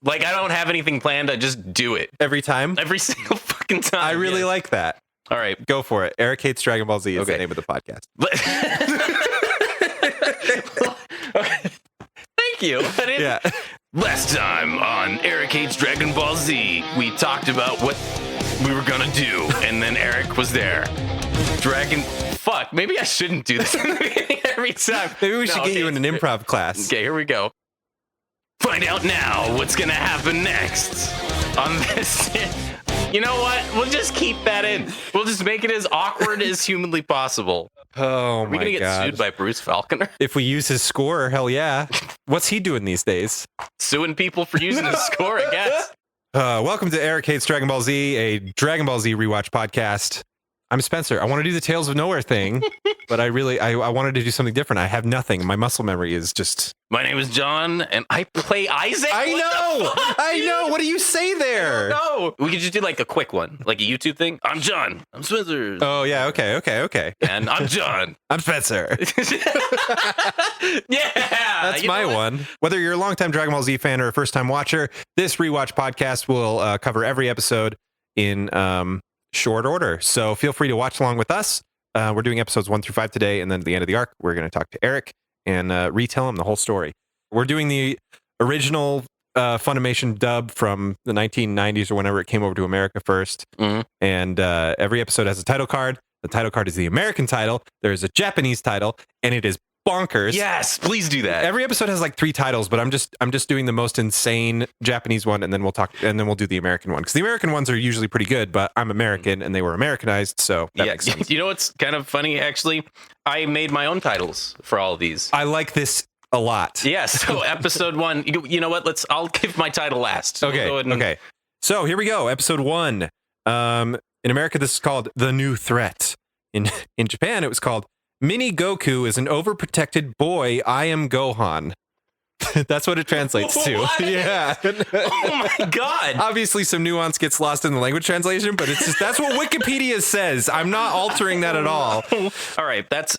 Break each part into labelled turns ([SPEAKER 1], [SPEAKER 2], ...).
[SPEAKER 1] Like, I don't have anything planned. I just do it.
[SPEAKER 2] Every time?
[SPEAKER 1] Every single fucking time.
[SPEAKER 2] I really like that.
[SPEAKER 1] All right.
[SPEAKER 2] Go for it. Eric Hates Dragon Ball Z is the name of the podcast.
[SPEAKER 1] Okay. Thank you.
[SPEAKER 2] Yeah.
[SPEAKER 1] Last time on Eric Hates Dragon Ball Z, we talked about what we were gonna do, and then Eric was there. Fuck, maybe I shouldn't do this in the beginning every time.
[SPEAKER 2] Maybe we should get you in an improv class.
[SPEAKER 1] Okay, here we go. Find out now what's gonna happen next on this. You know what? We'll just keep that in. We'll just make it as awkward as humanly possible.
[SPEAKER 2] Oh, my God.
[SPEAKER 1] Are we gonna get sued by Bruce Falconer?
[SPEAKER 2] If we use his score, hell yeah. What's he doing these days?
[SPEAKER 1] Suing people for using his score, I guess.
[SPEAKER 2] Welcome to Eric Hates Dragon Ball Z, a Dragon Ball Z rewatch podcast. I'm Spencer. I want to do the Tales of Nowhere thing, but I wanted to do something different. I have nothing. My muscle memory is just...
[SPEAKER 1] My name is John, and I play Isaac.
[SPEAKER 2] I know. What do you say there?
[SPEAKER 1] No, we could just do like a quick one, like a YouTube thing. I'm John. I'm Spencer.
[SPEAKER 2] Oh yeah. Okay.
[SPEAKER 1] And I'm John.
[SPEAKER 2] I'm Spencer.
[SPEAKER 1] Yeah,
[SPEAKER 2] that's my one. Whether you're a longtime Dragon Ball Z fan or a first-time watcher, this rewatch podcast will cover every episode in short order. So feel free to watch along with us. We're doing episodes 1 through 5 today, and then at the end of the arc, we're going to talk to Eric and retell him the whole story. We're doing the original Funimation dub from the 1990s or whenever it came over to America first.
[SPEAKER 1] Mm-hmm.
[SPEAKER 2] And every episode has a title card. The title card is the American title. There is a Japanese title, and it is bonkers.
[SPEAKER 1] Yes, please do that.
[SPEAKER 2] Every episode has like 3 titles, but I'm just doing the most insane Japanese one, and then we'll do the American one, because the American ones are usually pretty good, but I'm American and they were Americanized, so that makes sense.
[SPEAKER 1] You know what's kind of funny, actually? I made my own titles for all of these.
[SPEAKER 2] I like this a lot.
[SPEAKER 1] Yeah, so episode 1, you know what? I'll give my title last.
[SPEAKER 2] Okay. Okay. So here we go. Episode 1. In America, this is called The New Threat. In Japan, it was called Mini Goku is an overprotected boy. I am Gohan. That's what it translates to.
[SPEAKER 1] What?
[SPEAKER 2] Yeah.
[SPEAKER 1] Oh my God.
[SPEAKER 2] Obviously, some nuance gets lost in the language translation, but it's just that's what Wikipedia says. I'm not altering that at all.
[SPEAKER 1] All right, that's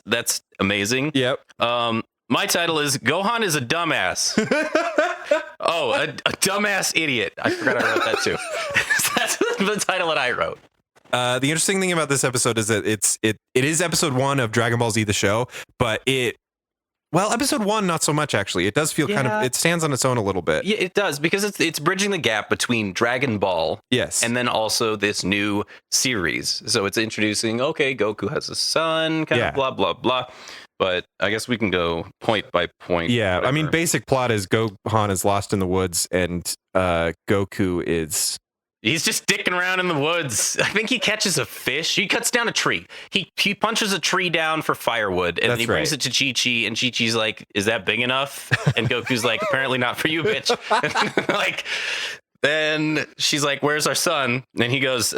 [SPEAKER 1] amazing.
[SPEAKER 2] Yep.
[SPEAKER 1] My title is Gohan is a dumbass. A dumbass idiot. I forgot I wrote that too. That's the title that I wrote.
[SPEAKER 2] The interesting thing about this episode is that it is episode 1 of Dragon Ball Z the show, but episode 1 not so much actually. It does feel kind of, it stands on its own a little bit.
[SPEAKER 1] Yeah, it does, because it's bridging the gap between Dragon Ball,
[SPEAKER 2] yes,
[SPEAKER 1] and then also this new series. So it's introducing, okay, Goku has a son, kind of blah blah blah. But I guess we can go point by point.
[SPEAKER 2] Yeah,
[SPEAKER 1] whatever.
[SPEAKER 2] I mean, basic plot is Gohan is lost in the woods, and Goku is...
[SPEAKER 1] He's just dicking around in the woods. I think he catches a fish. He cuts down a tree. He punches a tree down for firewood, and then he brings it to Chi-Chi, and Chi-Chi's like, is that big enough? And Goku's like, apparently not for you, bitch. Then she's like, where's our son? And he goes,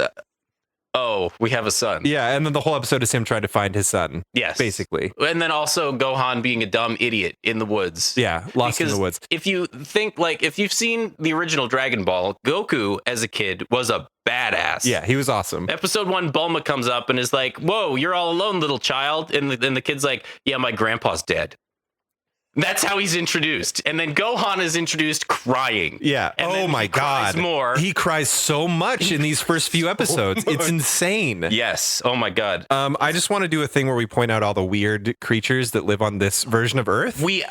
[SPEAKER 1] oh, we have a son.
[SPEAKER 2] Yeah, and then the whole episode is him trying to find his son.
[SPEAKER 1] Yes.
[SPEAKER 2] Basically.
[SPEAKER 1] And then also Gohan being a dumb idiot in the woods.
[SPEAKER 2] Yeah, lost in the woods.
[SPEAKER 1] If you think, if you've seen the original Dragon Ball, Goku as a kid was a badass.
[SPEAKER 2] Yeah, he was awesome.
[SPEAKER 1] Episode 1, Bulma comes up and is like, whoa, you're all alone, little child. And the kid's like, yeah, my grandpa's dead. That's how he's introduced. And then Gohan is introduced crying.
[SPEAKER 2] Yeah.
[SPEAKER 1] And
[SPEAKER 2] oh my God.
[SPEAKER 1] More.
[SPEAKER 2] He cries so much in these first few episodes. It's insane.
[SPEAKER 1] Yes. Oh my God.
[SPEAKER 2] I just want to do a thing where we point out all the weird creatures that live on this version of Earth.
[SPEAKER 1] We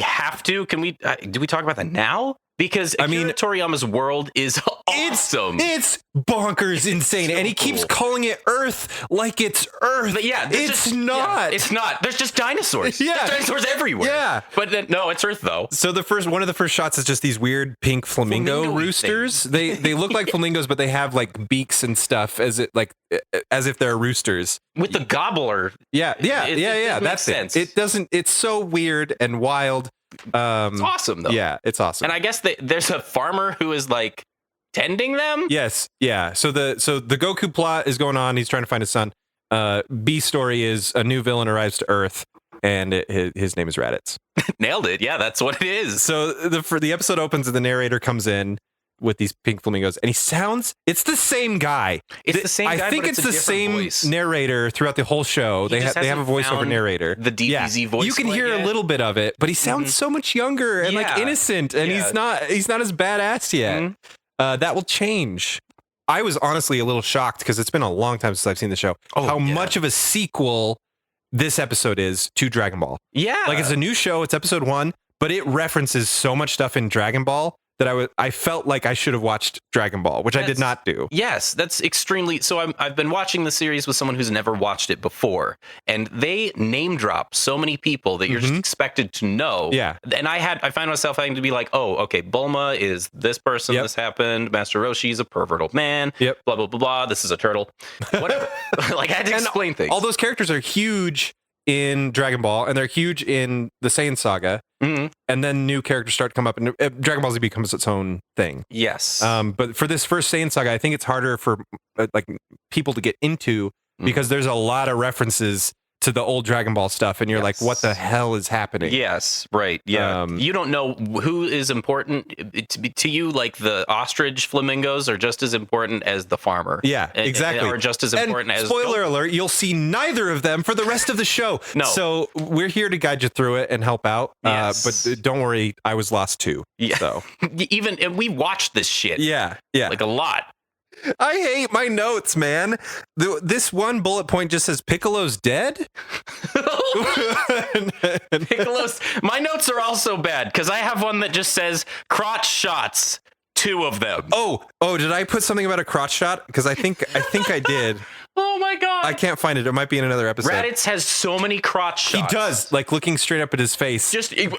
[SPEAKER 1] have to. Can we, do we talk about that now? Because Akira Toriyama's world is awesome.
[SPEAKER 2] It's bonkers insane. So and he keeps calling it Earth like it's Earth.
[SPEAKER 1] But yeah,
[SPEAKER 2] it's not.
[SPEAKER 1] Yeah, it's not. There's just dinosaurs.
[SPEAKER 2] Yeah.
[SPEAKER 1] There's dinosaurs everywhere.
[SPEAKER 2] Yeah.
[SPEAKER 1] But no, it's Earth though.
[SPEAKER 2] So one of the first shots is just these weird pink flamingo roosters. They look like flamingos, but they have like beaks and stuff as if they're roosters.
[SPEAKER 1] With the gobbler.
[SPEAKER 2] Yeah. That's
[SPEAKER 1] sense.
[SPEAKER 2] It doesn't. It's so weird and wild.
[SPEAKER 1] It's awesome though.
[SPEAKER 2] Yeah, it's awesome.
[SPEAKER 1] And I guess there's a farmer who is like tending them.
[SPEAKER 2] Yes, yeah. So the Goku plot is going on. He's trying to find his son. B story is a new villain arrives to Earth, and his name is Raditz.
[SPEAKER 1] Nailed it. Yeah, that's what it is.
[SPEAKER 2] So the episode opens and the narrator comes in, with these pink flamingos, and it's the same guy.
[SPEAKER 1] It's the same guy,
[SPEAKER 2] I think
[SPEAKER 1] but
[SPEAKER 2] it's
[SPEAKER 1] a
[SPEAKER 2] the
[SPEAKER 1] different
[SPEAKER 2] same
[SPEAKER 1] voice.
[SPEAKER 2] narrator throughout the whole show. They have a voiceover
[SPEAKER 1] found
[SPEAKER 2] narrator.
[SPEAKER 1] The DBZ voice.
[SPEAKER 2] You can hear a little bit of it, but he sounds so much younger and like innocent, and he's not as badass yet. That will change. I was honestly a little shocked because it's been a long time since I've seen the show. How much of a sequel this episode is to Dragon Ball. Yeah. Like, it's a new show. It's episode 1, but it references so much stuff in Dragon Ball that I felt like I should have watched Dragon Ball, which I did not do.
[SPEAKER 1] Yes, that's extremely... So I've been watching the series with someone who's never watched it before, and they name drop so many people that you're just expected to know. Yeah. And I find myself having to be like, oh, okay, Bulma is this person, this happened, Master Roshi's a pervert old man, blah, blah, blah, blah, this is a turtle, whatever. Like, I had to explain things.
[SPEAKER 2] All those characters are huge in Dragon Ball, and they're huge in the Saiyan saga. And then new characters start to come up, and Dragon Ball Z becomes its own thing. Yes. But for this first Saiyan saga, I think it's harder for like people to get into because there's a lot of references to the old Dragon Ball stuff, and you're like, what the hell is happening?
[SPEAKER 1] Yes, right. Yeah. You don't know who is important to you. Like, the ostrich flamingos are just as important as the farmer. Yeah, exactly. Or just as important as...
[SPEAKER 2] Spoiler alert, you'll see neither of them for the rest of the show. No. So we're here to guide you through it and help out. But don't worry, I was lost too. Yeah. So.
[SPEAKER 1] And we watched this shit. Yeah. Yeah. Like, a lot.
[SPEAKER 2] I hate my notes, man. This one bullet point just says Piccolo's dead.
[SPEAKER 1] Piccolo's. My notes are also bad because I have one that just says crotch shots. 2 of them.
[SPEAKER 2] Oh, did I put something about a crotch shot? Because I think I did.
[SPEAKER 1] Oh my god!
[SPEAKER 2] I can't find it. It might be in another episode.
[SPEAKER 1] Raditz has so many crotch shots.
[SPEAKER 2] He does, like looking straight up at his face.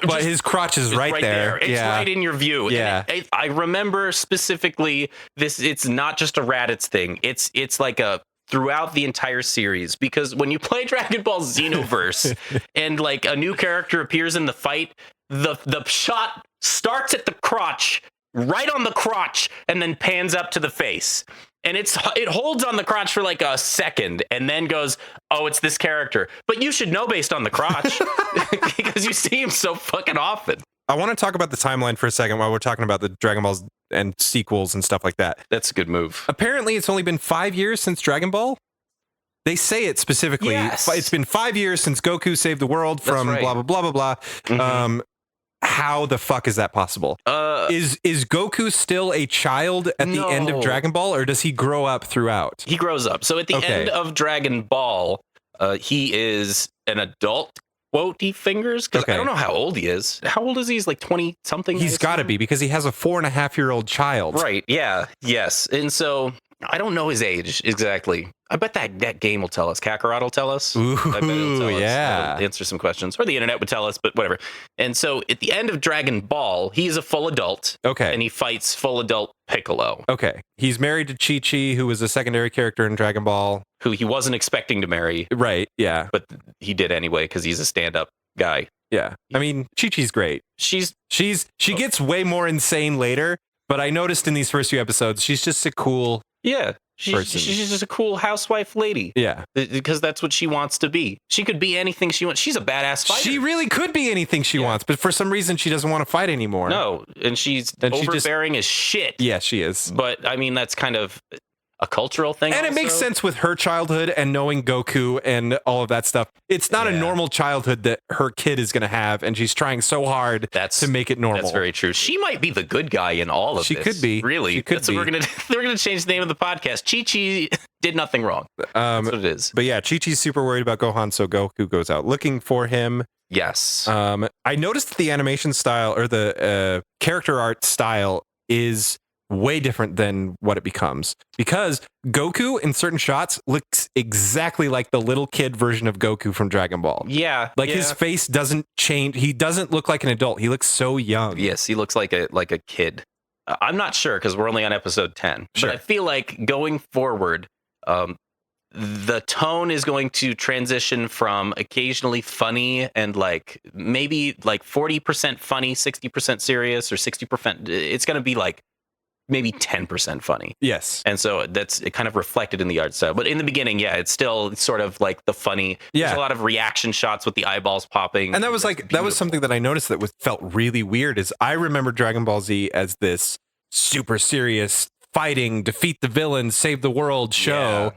[SPEAKER 2] But his crotch is right there.
[SPEAKER 1] It's right in your view. Yeah. And I remember specifically this. It's not just a Raditz thing. It's like a throughout the entire series, because when you play Dragon Ball Xenoverse and like a new character appears in the fight, the shot starts at the crotch, right on the crotch, and then pans up to the face. And it holds on the crotch for like a second and then goes, oh, it's this character. But you should know based on the crotch because you see him so fucking often.
[SPEAKER 2] I want to talk about the timeline for a second while we're talking about the Dragon Balls and sequels and stuff like that.
[SPEAKER 1] That's a good move.
[SPEAKER 2] Apparently, it's only been 5 years since Dragon Ball. They say it specifically. Yes. It's been 5 years since Goku saved the world from blah, blah, blah, blah, blah. How the fuck is that possible? Is Goku still a child at the end of Dragon Ball, or does he grow up throughout?
[SPEAKER 1] He grows up. So at the end of Dragon Ball, he is an adult. Quotey fingers, because I don't know how old he is. How old is he? He's like 20 something.
[SPEAKER 2] He's got to be, because he has a 4.5-year-old child.
[SPEAKER 1] Right. Yeah. Yes. And so I don't know his age exactly. I bet that game will tell us. Kakarot will tell us.
[SPEAKER 2] Ooh,
[SPEAKER 1] I bet it'll tell
[SPEAKER 2] us.
[SPEAKER 1] Answer some questions, or the internet would tell us, but whatever. And so at the end of Dragon Ball, he's a full adult. Okay. And he fights full adult Piccolo.
[SPEAKER 2] Okay. He's married to Chi-Chi, who was a secondary character in Dragon Ball.
[SPEAKER 1] Who he wasn't expecting to marry.
[SPEAKER 2] Right. Yeah.
[SPEAKER 1] But he did anyway, because he's a stand-up guy.
[SPEAKER 2] Yeah. I mean, Chi-Chi's great. She gets way more insane later, but I noticed in these first few episodes, she's just a cool...
[SPEAKER 1] Yeah. She's just a cool housewife lady.
[SPEAKER 2] Yeah.
[SPEAKER 1] Because that's what she wants to be. She could be anything she wants. She's a badass fighter.
[SPEAKER 2] She really could be anything she wants, but for some reason she doesn't want to fight anymore.
[SPEAKER 1] No, and she's overbearing as shit.
[SPEAKER 2] Yeah, she is.
[SPEAKER 1] But, I mean, that's kind of a cultural thing.
[SPEAKER 2] And
[SPEAKER 1] also.
[SPEAKER 2] It makes sense with her childhood and knowing Goku and all of that stuff. It's not a normal childhood that her kid is going to have, and she's trying so hard to make it normal.
[SPEAKER 1] That's very true. She might be the good guy in all of this.
[SPEAKER 2] She could be.
[SPEAKER 1] Really. That's what we're going to change the name of the podcast. Chi-Chi did nothing wrong. That's what it is.
[SPEAKER 2] But yeah, Chi-Chi's super worried about Gohan, so Goku goes out looking for him.
[SPEAKER 1] Yes.
[SPEAKER 2] I noticed that the animation style, or the character art style, is way different than what it becomes, because Goku in certain shots looks exactly like the little kid version of Goku from Dragon Ball.
[SPEAKER 1] Yeah.
[SPEAKER 2] Like his face doesn't change. He doesn't look like an adult. He looks so young.
[SPEAKER 1] Yes, he looks like a kid. I'm not sure, because we're only on episode 10.
[SPEAKER 2] Sure.
[SPEAKER 1] But I feel like going forward, the tone is going to transition from occasionally funny and like maybe like 40% funny, 60% serious, or 60%. It's going to be like maybe 10% funny.
[SPEAKER 2] Yes.
[SPEAKER 1] And so that's it, kind of reflected in the art style. But in the beginning, it's still sort of like the funny.
[SPEAKER 2] Yeah.
[SPEAKER 1] There's a lot of reaction shots with the eyeballs popping.
[SPEAKER 2] And that was something that I noticed that felt really weird. Is I remember Dragon Ball Z as this super serious fighting, defeat the villains, save the world show.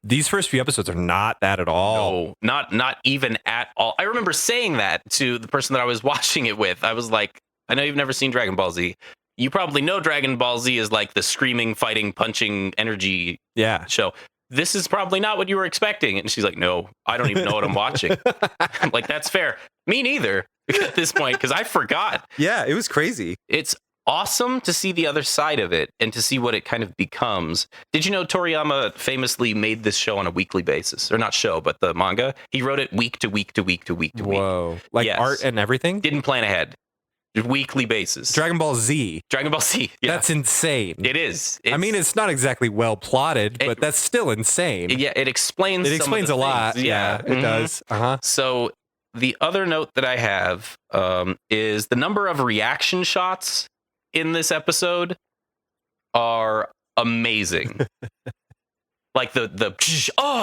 [SPEAKER 2] These first few episodes are not that at all.
[SPEAKER 1] No, not even at all. I remember saying that to the person that I was watching it with. I was like, I know you've never seen Dragon Ball Z. You probably know Dragon Ball Z is like the screaming, fighting, punching energy show. This is probably not what you were expecting. And she's like, no, I don't even know what I'm watching. I'm like, that's fair. Me neither at this point, because I forgot.
[SPEAKER 2] Yeah, it was crazy.
[SPEAKER 1] It's awesome to see the other side of it and to see what it kind of becomes. Did you know Toriyama famously made this show on a weekly basis? Or not show, but the manga. He wrote it week to week to week to week to week.
[SPEAKER 2] Whoa. Like art and everything?
[SPEAKER 1] Didn't plan ahead. Weekly basis.
[SPEAKER 2] Dragon Ball Z.
[SPEAKER 1] Dragon Ball Z. Yeah.
[SPEAKER 2] That's insane.
[SPEAKER 1] It is.
[SPEAKER 2] I mean, it's not exactly well plotted, but that's still insane.
[SPEAKER 1] Yeah, it explains
[SPEAKER 2] a lot. Yeah, it does.
[SPEAKER 1] So the other note that I have is the number of reaction shots in this episode are amazing. Like the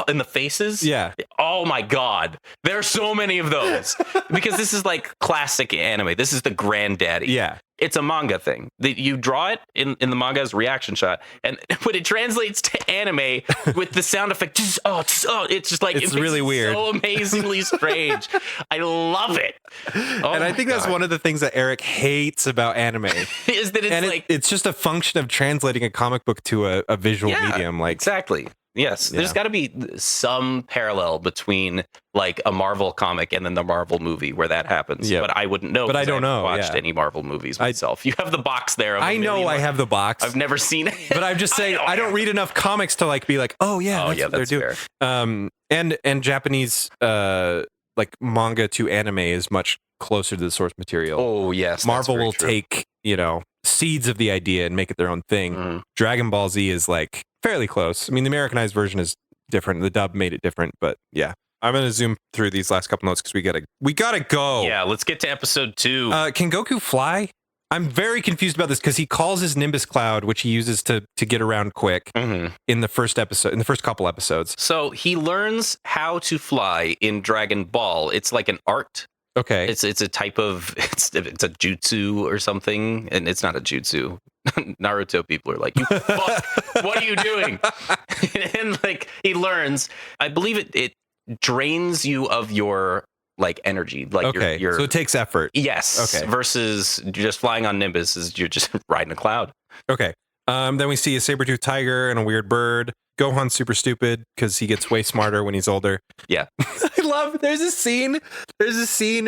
[SPEAKER 1] and the faces.
[SPEAKER 2] Yeah.
[SPEAKER 1] Oh my God. There are so many of those because this is like classic anime. This is the granddaddy.
[SPEAKER 2] Yeah.
[SPEAKER 1] It's a manga thing. You draw it in the manga as reaction shot, and when it translates to anime with the sound effect, it's just like
[SPEAKER 2] it's really weird,
[SPEAKER 1] so amazingly strange. I love it,
[SPEAKER 2] and I think that's one of the things that Eric hates about anime
[SPEAKER 1] is that
[SPEAKER 2] it's just a function of translating a comic book to a visual medium. Like
[SPEAKER 1] exactly. Yes, there's got to be some parallel between like a Marvel comic and then the Marvel movie where that happens. Yeah. But I wouldn't know.
[SPEAKER 2] But I don't know.
[SPEAKER 1] Watched any Marvel movies myself. You have the box there.
[SPEAKER 2] I know I have the box.
[SPEAKER 1] I've never seen it.
[SPEAKER 2] But I'm just saying I don't read enough comics to like be like, oh yeah, that's what they're doing.
[SPEAKER 1] Fair.
[SPEAKER 2] And Japanese like manga to anime is much closer to the source material.
[SPEAKER 1] Oh yes,
[SPEAKER 2] Marvel will take seeds of the idea and make it their own thing. Dragon Ball Z is like fairly close. I mean, the Americanized version is different. The dub made it different, but yeah. I'm gonna zoom through these last couple notes because we gotta go.
[SPEAKER 1] Yeah, let's get to episode 2.
[SPEAKER 2] Can Goku fly? I'm very confused about this because he calls his Nimbus Cloud, which he uses to get around quick in the first episode, in the first couple episodes.
[SPEAKER 1] So he learns how to fly in Dragon Ball. It's like an art.
[SPEAKER 2] Okay.
[SPEAKER 1] It's a type of it's a jutsu or something, and it's not a jutsu. Naruto people are like, you fuck, what are you doing? And like he learns, I believe it drains you of your like energy. Like your
[SPEAKER 2] so it takes effort.
[SPEAKER 1] Yes. Okay. Versus just flying on Nimbus is you're just riding a cloud.
[SPEAKER 2] Okay. Then we see a saber-toothed tiger and a weird bird. Gohan's super stupid because he gets way smarter when he's older.
[SPEAKER 1] Yeah.
[SPEAKER 2] I love, there's a scene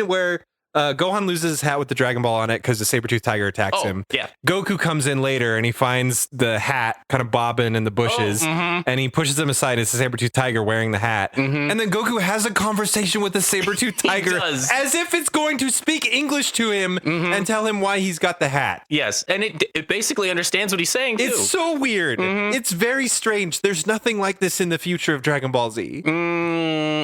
[SPEAKER 2] where Gohan loses his hat with the Dragon Ball on it because the saber-toothed tiger attacks him.
[SPEAKER 1] Yeah.
[SPEAKER 2] Goku comes in later and he finds the hat kind of bobbing in the bushes and he pushes him aside. It's the saber-toothed tiger wearing the hat. And then Goku has a conversation with the saber-toothed tiger as if it's going to speak English to him and tell him why he's got the hat.
[SPEAKER 1] Yes. And it basically understands what he's saying too.
[SPEAKER 2] It's so weird. It's very strange. There's nothing like this in the future of Dragon Ball Z.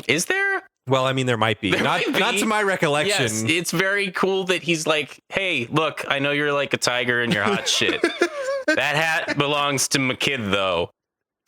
[SPEAKER 1] Is there?
[SPEAKER 2] Well, I mean, there might be. Not to my recollection.
[SPEAKER 1] Yes, it's very cool that he's like, hey, look, I know you're like a tiger and you're hot shit. That hat belongs to my kid, though,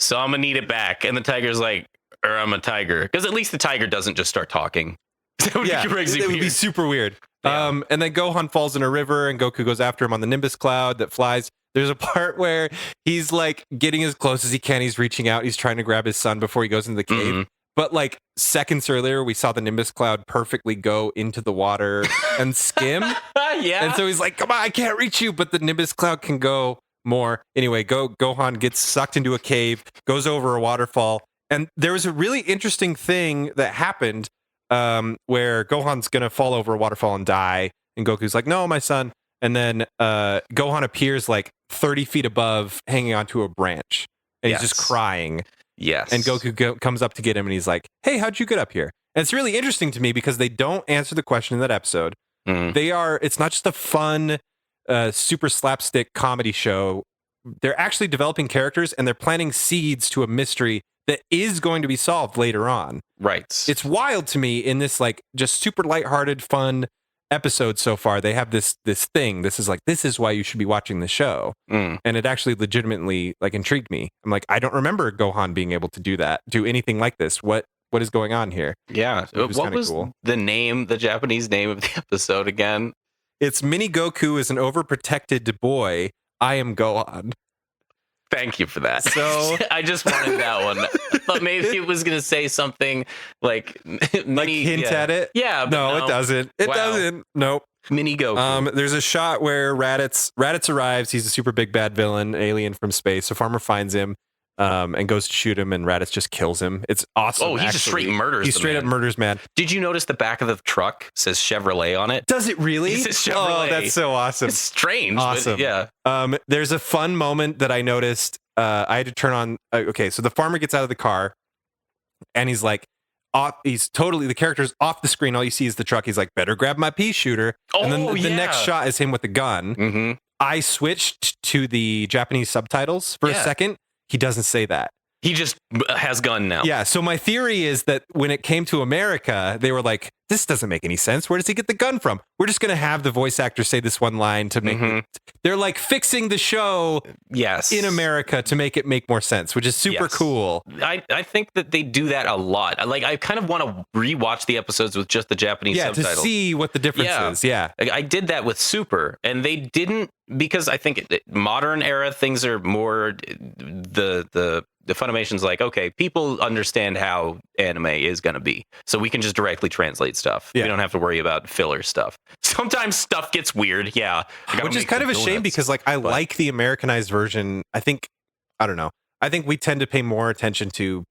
[SPEAKER 1] so I'm going to need it back. And the tiger's like, I'm a tiger. Because at least the tiger doesn't just start talking. That would be crazy.
[SPEAKER 2] It would be super weird. Yeah. And then Gohan falls in a river and Goku goes after him on the Nimbus Cloud that flies. There's a part where he's like getting as close as he can. He's reaching out. He's trying to grab his son before he goes into the cave. But like seconds earlier, we saw the Nimbus Cloud perfectly go into the water and skim.
[SPEAKER 1] Yeah.
[SPEAKER 2] And so he's like, come on, I can't reach you. But the Nimbus Cloud can go more. Anyway, Gohan gets sucked into a cave, goes over a waterfall. And there was a really interesting thing that happened where Gohan's going to fall over a waterfall and die. And Goku's like, no, my son. And then Gohan appears like 30 feet above, hanging onto a branch. And he's just crying.
[SPEAKER 1] Yes.
[SPEAKER 2] And Goku comes up to get him and he's like, hey, how'd you get up here? And it's really interesting to me because they don't answer the question in that episode. It's not just a fun, super slapstick comedy show. They're actually developing characters and they're planting seeds to a mystery that is going to be solved later on.
[SPEAKER 1] Right.
[SPEAKER 2] It's wild to me in this like just super lighthearted, fun episode so far. They have this thing. This is why you should be watching the show. And it actually legitimately like intrigued me. I'm like, I don't remember Gohan being able to do anything like this. What is going on here?
[SPEAKER 1] Yeah. What was cool. The Japanese name of the episode again?
[SPEAKER 2] It's Mini Goku is an overprotected boy I am Gohan.
[SPEAKER 1] Thank you for that.
[SPEAKER 2] So
[SPEAKER 1] I just wanted that one. I thought maybe it was gonna say something like mini,
[SPEAKER 2] hint at it.
[SPEAKER 1] Yeah, but
[SPEAKER 2] No, it doesn't. It doesn't. Nope.
[SPEAKER 1] Mini Goku.
[SPEAKER 2] There's a shot where Raditz arrives. He's a super big bad villain, alien from space. So Farmer finds him and goes to shoot him, and Raditz just kills him. It's awesome.
[SPEAKER 1] Oh, he just straight murders.
[SPEAKER 2] He straight up murders man.
[SPEAKER 1] Did you notice the back of the truck says Chevrolet on it?
[SPEAKER 2] Does it really?
[SPEAKER 1] It says Chevrolet.
[SPEAKER 2] Oh, that's so awesome.
[SPEAKER 1] It's strange.
[SPEAKER 2] Awesome.
[SPEAKER 1] But yeah.
[SPEAKER 2] There's a fun moment that I noticed. I had to turn on. Okay, so the farmer gets out of the car, and he's like, he's totally, the character's off the screen. All you see is the truck. He's like, better grab my pea shooter. And then the next shot is him with the gun.
[SPEAKER 1] Mm-hmm.
[SPEAKER 2] I switched to the Japanese subtitles for a second. He doesn't say that.
[SPEAKER 1] He just has gun now.
[SPEAKER 2] Yeah. So my theory is that when it came to America, they were like, this doesn't make any sense. Where does he get the gun from? We're just going to have the voice actor say this one line to make it. They're like fixing the show in America to make it make more sense, which is super cool.
[SPEAKER 1] I think that they do that a lot. Like, I kind of want to rewatch the episodes with just the Japanese subtitles.
[SPEAKER 2] To see what the difference is. Yeah.
[SPEAKER 1] I did that with Super, and they didn't, because I think modern era things are more the Funimation's like, okay, people understand how anime is going to be, so we can just directly translate stuff. We don't have to worry about filler stuff. Sometimes stuff gets weird,
[SPEAKER 2] which is kind of a shame because like I like the Americanized version. I don't know. I think we tend to pay more attention to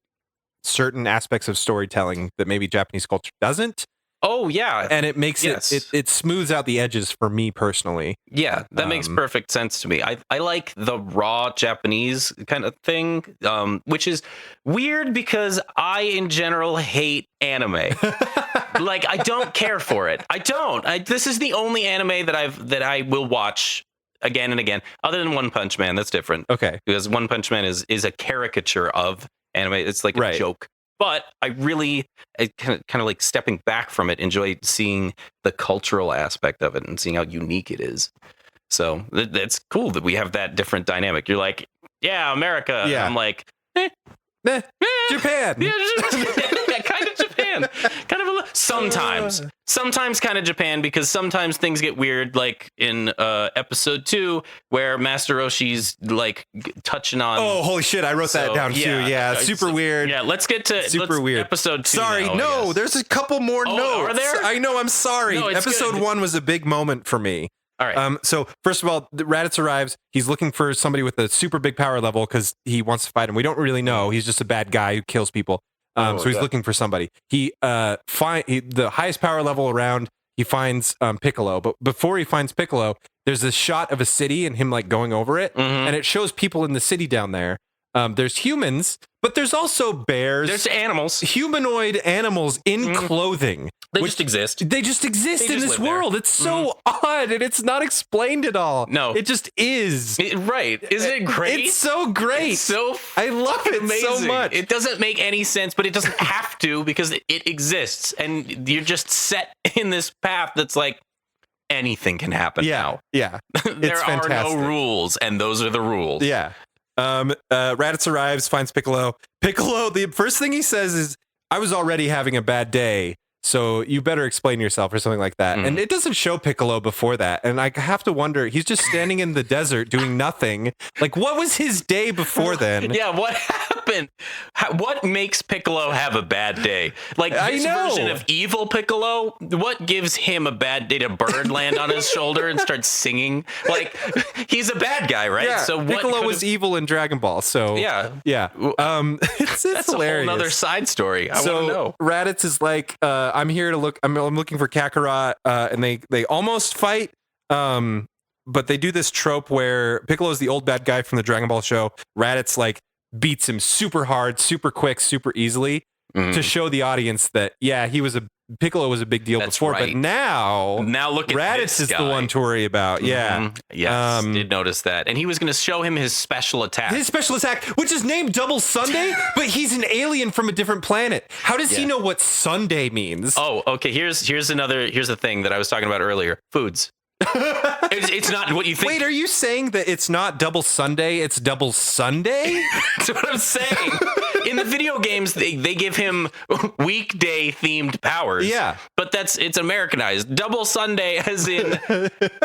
[SPEAKER 2] certain aspects of storytelling that maybe Japanese culture doesn't.
[SPEAKER 1] Oh yeah,
[SPEAKER 2] and it makes it smooths out the edges for me personally. Yeah,
[SPEAKER 1] that makes perfect sense to me. I like the raw Japanese kind of thing, which is weird because I in general hate anime. Like, I don't care for it. I don't. This is the only anime that I will watch again and again, other than One Punch Man. That's different. Okay, because One Punch Man is a caricature of anime. It's like a joke. But I kind of like stepping back from it, enjoy seeing the cultural aspect of it and seeing how unique it is. So it's cool that we have that different dynamic. You're like, yeah, America. Yeah. I'm like,
[SPEAKER 2] Japan.
[SPEAKER 1] Yeah, kind of Japan. Kind of sometimes kind of Japan, because sometimes things get weird, like in episode 2 where Master Roshi's like touching on.
[SPEAKER 2] Oh, holy shit, I wrote that down too. Yeah, super weird.
[SPEAKER 1] Yeah, let's get to
[SPEAKER 2] weird
[SPEAKER 1] episode 2.
[SPEAKER 2] Sorry,
[SPEAKER 1] now,
[SPEAKER 2] there's a couple more notes.
[SPEAKER 1] Are there?
[SPEAKER 2] I know, I'm sorry.
[SPEAKER 1] No,
[SPEAKER 2] episode
[SPEAKER 1] good.
[SPEAKER 2] 1 was a big moment for me.
[SPEAKER 1] All right.
[SPEAKER 2] So first of all, Raditz arrives. He's looking for somebody with a super big power level because he wants to fight him. We don't really know. He's just a bad guy who kills people. So he's looking for somebody. He the highest power level around. He finds Piccolo, but before he finds Piccolo, there's this shot of a city and him like going over it, and it shows people in the city down there. There's humans, but there's also bears.
[SPEAKER 1] There's animals,
[SPEAKER 2] humanoid animals in clothing.
[SPEAKER 1] They just exist.
[SPEAKER 2] They just exist in this world. It's so odd, and it's not explained at all.
[SPEAKER 1] No,
[SPEAKER 2] it just is.
[SPEAKER 1] Right? Isn't it great?
[SPEAKER 2] It's so great.
[SPEAKER 1] It's so
[SPEAKER 2] I love it
[SPEAKER 1] amazing.
[SPEAKER 2] so much.
[SPEAKER 1] It doesn't make any sense, but it doesn't have to, because it exists, and you're just set in this path that's like anything can happen now.
[SPEAKER 2] Yeah,
[SPEAKER 1] there are no rules, and those are the rules.
[SPEAKER 2] Yeah. Raditz arrives, finds Piccolo. Piccolo, the first thing he says is, I was already having a bad day, so you better explain yourself, or something like that. And it doesn't show Piccolo before that. And I have to wonder, he's just standing in the desert doing nothing. Like, what was his day before then?
[SPEAKER 1] Yeah, what happened? What makes Piccolo have a bad day? Like, this version of evil Piccolo, what gives him a bad day? To bird land on his shoulder and start singing? Like, he's a bad guy, right?
[SPEAKER 2] Yeah,
[SPEAKER 1] so
[SPEAKER 2] Piccolo was evil in Dragon Ball, so
[SPEAKER 1] yeah.
[SPEAKER 2] It's
[SPEAKER 1] that's
[SPEAKER 2] hilarious.
[SPEAKER 1] A whole other side story. I want to know.
[SPEAKER 2] Raditz is like, I'm here to look. I'm looking for Kakarot, and they almost fight. But they do this trope where Piccolo's the old bad guy from the Dragon Ball show. Raditz like beats him super hard, super quick, super easily to show the audience that Piccolo was a big deal before, but now
[SPEAKER 1] look at
[SPEAKER 2] Raditz is
[SPEAKER 1] guy.
[SPEAKER 2] the one to worry about. Yeah.
[SPEAKER 1] Yes, did notice that. And he was going to show him his special attack.
[SPEAKER 2] His special attack, which is named Double Sunday, but he's an alien from a different planet. How does he know what Sunday means?
[SPEAKER 1] Oh, okay. Here's the thing that I was talking about earlier. Foods. It's not what you think.
[SPEAKER 2] Wait, are you saying that it's not Double Sunday, it's Double Sunday?
[SPEAKER 1] That's what I'm saying. in the video games, they give him weekday themed powers.
[SPEAKER 2] Yeah.
[SPEAKER 1] But it's Americanized. Double Sunday, as in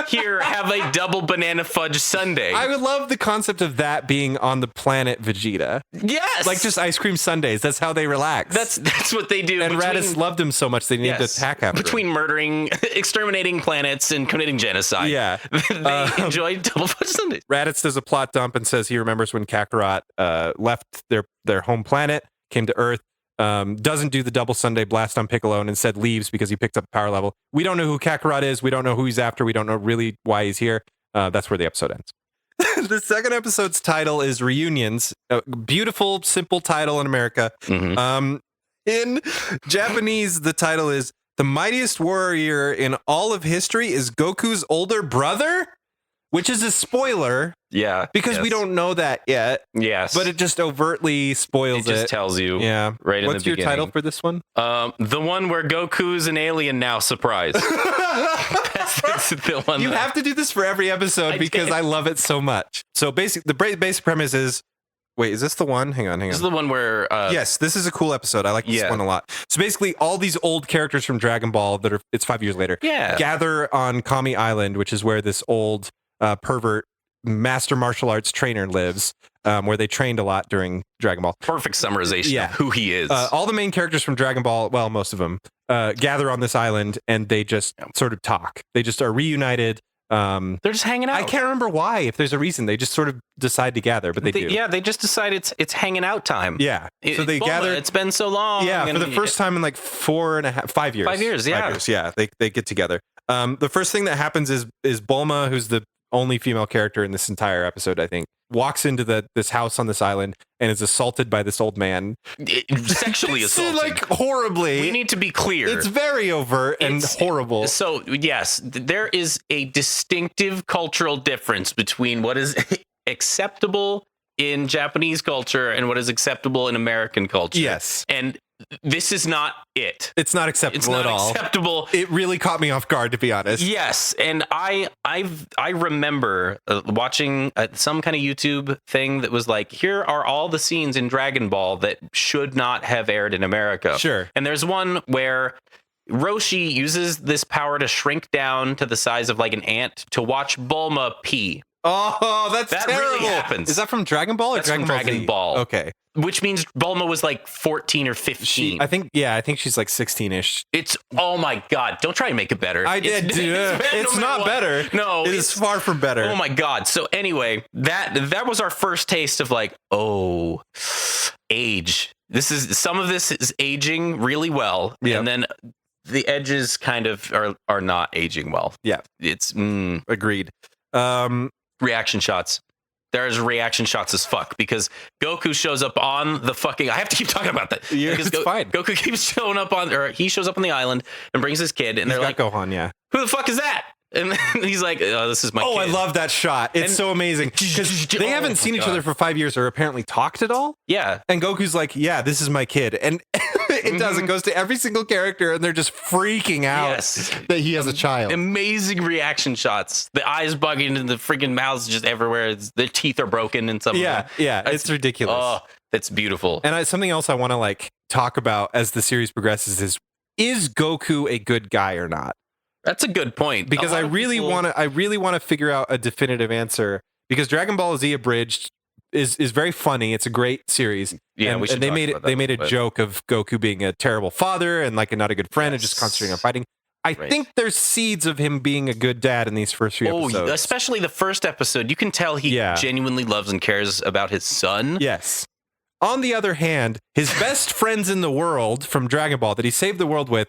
[SPEAKER 1] here, have a double banana fudge sundae.
[SPEAKER 2] I would love the concept of that being on the planet Vegeta.
[SPEAKER 1] Yes.
[SPEAKER 2] Like just ice cream sundaes. That's how they relax.
[SPEAKER 1] That's what they do.
[SPEAKER 2] And Raditz loved him so much they needed to attack after
[SPEAKER 1] between
[SPEAKER 2] him.
[SPEAKER 1] murdering, exterminating planets and committing genocide.
[SPEAKER 2] Yeah.
[SPEAKER 1] They enjoy double fudge sundaes.
[SPEAKER 2] Raditz does a plot dump and says he remembers when Kakarot left their home planet, came to Earth, doesn't do the double Sunday blast on Piccolo and instead leaves because he picked up a power level. We don't know who Kakarot is. We don't know who he's after. We don't know really why he's here. That's where the episode ends. The second episode's title is Reunions. A beautiful, simple title in America.
[SPEAKER 1] Mm-hmm.
[SPEAKER 2] In Japanese, the title is The Mightiest Warrior in All of History is Goku's Older Brother, which is a spoiler.
[SPEAKER 1] Yeah.
[SPEAKER 2] Because we don't know that yet.
[SPEAKER 1] Yes.
[SPEAKER 2] But it just overtly spoils it.
[SPEAKER 1] It just tells you.
[SPEAKER 2] Yeah.
[SPEAKER 1] Right in the beginning.
[SPEAKER 2] What's your title for this one?
[SPEAKER 1] The one where Goku's an alien now, surprise. That's the one.
[SPEAKER 2] You have to do this for every episode because I love it so much. So the basic premise is, wait, is this the one? Hang on.
[SPEAKER 1] This is the one where...
[SPEAKER 2] yes, this is a cool episode. I like this one a lot. So basically, all these old characters from Dragon Ball it's 5 years later, gather on Kami Island, which is where this old pervert master martial arts trainer lives, where they trained a lot during Dragon Ball.
[SPEAKER 1] Perfect summarization of who he is.
[SPEAKER 2] All the main characters from Dragon Ball, well, most of them, gather on this island and they just sort of talk. They just are reunited.
[SPEAKER 1] They're just hanging out.
[SPEAKER 2] I can't remember why, if there's a reason. They just sort of decide to gather, but they do.
[SPEAKER 1] Yeah, they just decide it's hanging out time.
[SPEAKER 2] Yeah. So they gather.
[SPEAKER 1] It's been so long.
[SPEAKER 2] Yeah, for the first time in like 5 years.
[SPEAKER 1] 5 years, yeah.
[SPEAKER 2] 5 years, yeah. They get together. The first thing that happens is Bulma, who's the only female character in this entire episode, I think, walks into this house on this island and is assaulted by this old man.
[SPEAKER 1] Sexually assaulted.
[SPEAKER 2] Like horribly.
[SPEAKER 1] We need to be clear.
[SPEAKER 2] It's very overt and horrible.
[SPEAKER 1] So, yes, there is a distinctive cultural difference between what is acceptable in Japanese culture and what is acceptable in American culture.
[SPEAKER 2] Yes.
[SPEAKER 1] And this is not it.
[SPEAKER 2] It's not acceptable at all.
[SPEAKER 1] It's not acceptable.
[SPEAKER 2] It really caught me off guard, to be honest.
[SPEAKER 1] Yes, and I remember watching some kind of YouTube thing that was like, here are all the scenes in Dragon Ball that should not have aired in America.
[SPEAKER 2] Sure.
[SPEAKER 1] And there's one where Roshi uses this power to shrink down to the size of like an ant to watch Bulma pee.
[SPEAKER 2] Oh, that's terrible.
[SPEAKER 1] Really happens.
[SPEAKER 2] Is that from Dragon Ball or
[SPEAKER 1] That's from Dragon Ball?
[SPEAKER 2] Okay.
[SPEAKER 1] Which means Bulma was like 14 or 15.
[SPEAKER 2] I think she's like 16-ish.
[SPEAKER 1] It's, oh my God, don't try and make it better.
[SPEAKER 2] I did. It's not better.
[SPEAKER 1] No,
[SPEAKER 2] it is far from better.
[SPEAKER 1] Oh my God. So anyway, that was our first taste of like, oh, age. Some of this is aging really well. Yep. And then the edges kind of are not aging well.
[SPEAKER 2] Yeah.
[SPEAKER 1] It's
[SPEAKER 2] agreed.
[SPEAKER 1] Reaction shots. There's reaction shots as fuck because Goku shows up on the fucking... I have to keep talking about that.
[SPEAKER 2] Yeah, it's fine.
[SPEAKER 1] Goku keeps showing up he shows up on the island and brings his kid and they're like,
[SPEAKER 2] Gohan, yeah.
[SPEAKER 1] Who the fuck is that? And he's like, oh, this is my kid.
[SPEAKER 2] I love that shot. It's so amazing. Because they haven't seen each other for 5 years or apparently talked at all.
[SPEAKER 1] Yeah.
[SPEAKER 2] And Goku's like, yeah, this is my kid. And it does. It goes to every single character and they're just freaking out that he has a child.
[SPEAKER 1] Amazing reaction shots. The eyes bugging and the freaking mouths just everywhere. The teeth are broken in some of them.
[SPEAKER 2] Yeah. It's ridiculous.
[SPEAKER 1] Oh, that's beautiful.
[SPEAKER 2] And something else I want to like talk about as the series progresses is Goku a good guy or not?
[SPEAKER 1] That's a good point.
[SPEAKER 2] Because I really want to figure out a definitive answer because Dragon Ball Z Abridged is very funny. It's a great series.
[SPEAKER 1] Yeah,
[SPEAKER 2] and they made a joke of Goku being a terrible father and like not a good friend and just concentrating on fighting. I think there's seeds of him being a good dad in these first few episodes.
[SPEAKER 1] Especially the first episode. You can tell he genuinely loves and cares about his son.
[SPEAKER 2] Yes. On the other hand, his best friends in the world from Dragon Ball that he saved the world with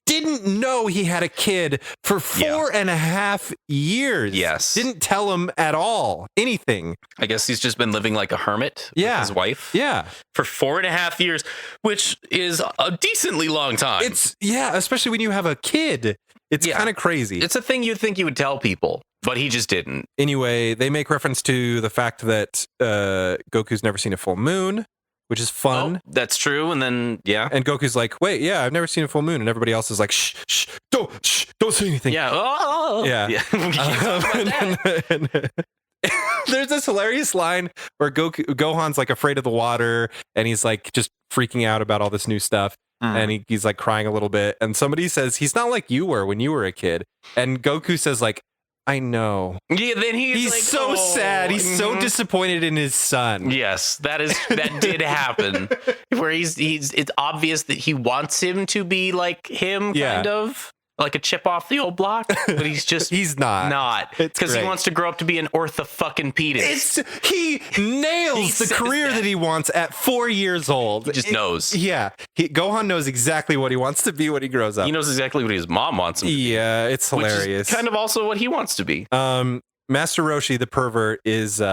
[SPEAKER 2] didn't know he had a kid for 4.5 years.
[SPEAKER 1] Yes.
[SPEAKER 2] Didn't tell him at all anything.
[SPEAKER 1] I guess he's just been living like a hermit with his wife.
[SPEAKER 2] Yeah.
[SPEAKER 1] For 4.5 years, which is a decently long time.
[SPEAKER 2] Especially when you have a kid. It's kind of crazy.
[SPEAKER 1] It's a thing you'd think you would tell people, but he just didn't.
[SPEAKER 2] Anyway, they make reference to the fact that Goku's never seen a full moon, which is fun.
[SPEAKER 1] Oh, that's true. And then,
[SPEAKER 2] And Goku's like, wait, I've never seen a full moon. And everybody else is like, don't say anything.
[SPEAKER 1] Yeah.
[SPEAKER 2] Yeah.
[SPEAKER 1] We can't talk about that.
[SPEAKER 2] There's this hilarious line where Gohan's like afraid of the water and he's like just freaking out about all this new stuff. And he's like crying a little bit. And somebody says, he's not like you were when you were a kid. And Goku says like, I know.
[SPEAKER 1] Yeah, then he's like,
[SPEAKER 2] so sad. He's so disappointed in his son.
[SPEAKER 1] Yes, that did happen. Where it's obvious that he wants him to be like him, kind of. Like a chip off the old block, but he's not because he wants to grow up to be an ortho-fucking-pedist.
[SPEAKER 2] He nails the career that he wants at 4 years old.
[SPEAKER 1] He just knows.
[SPEAKER 2] Yeah, Gohan knows exactly what he wants to be when he grows up.
[SPEAKER 1] He knows exactly what his mom wants him to be.
[SPEAKER 2] Yeah, it's hilarious.
[SPEAKER 1] Which is kind of also what he wants to be.
[SPEAKER 2] Master Roshi, the pervert, is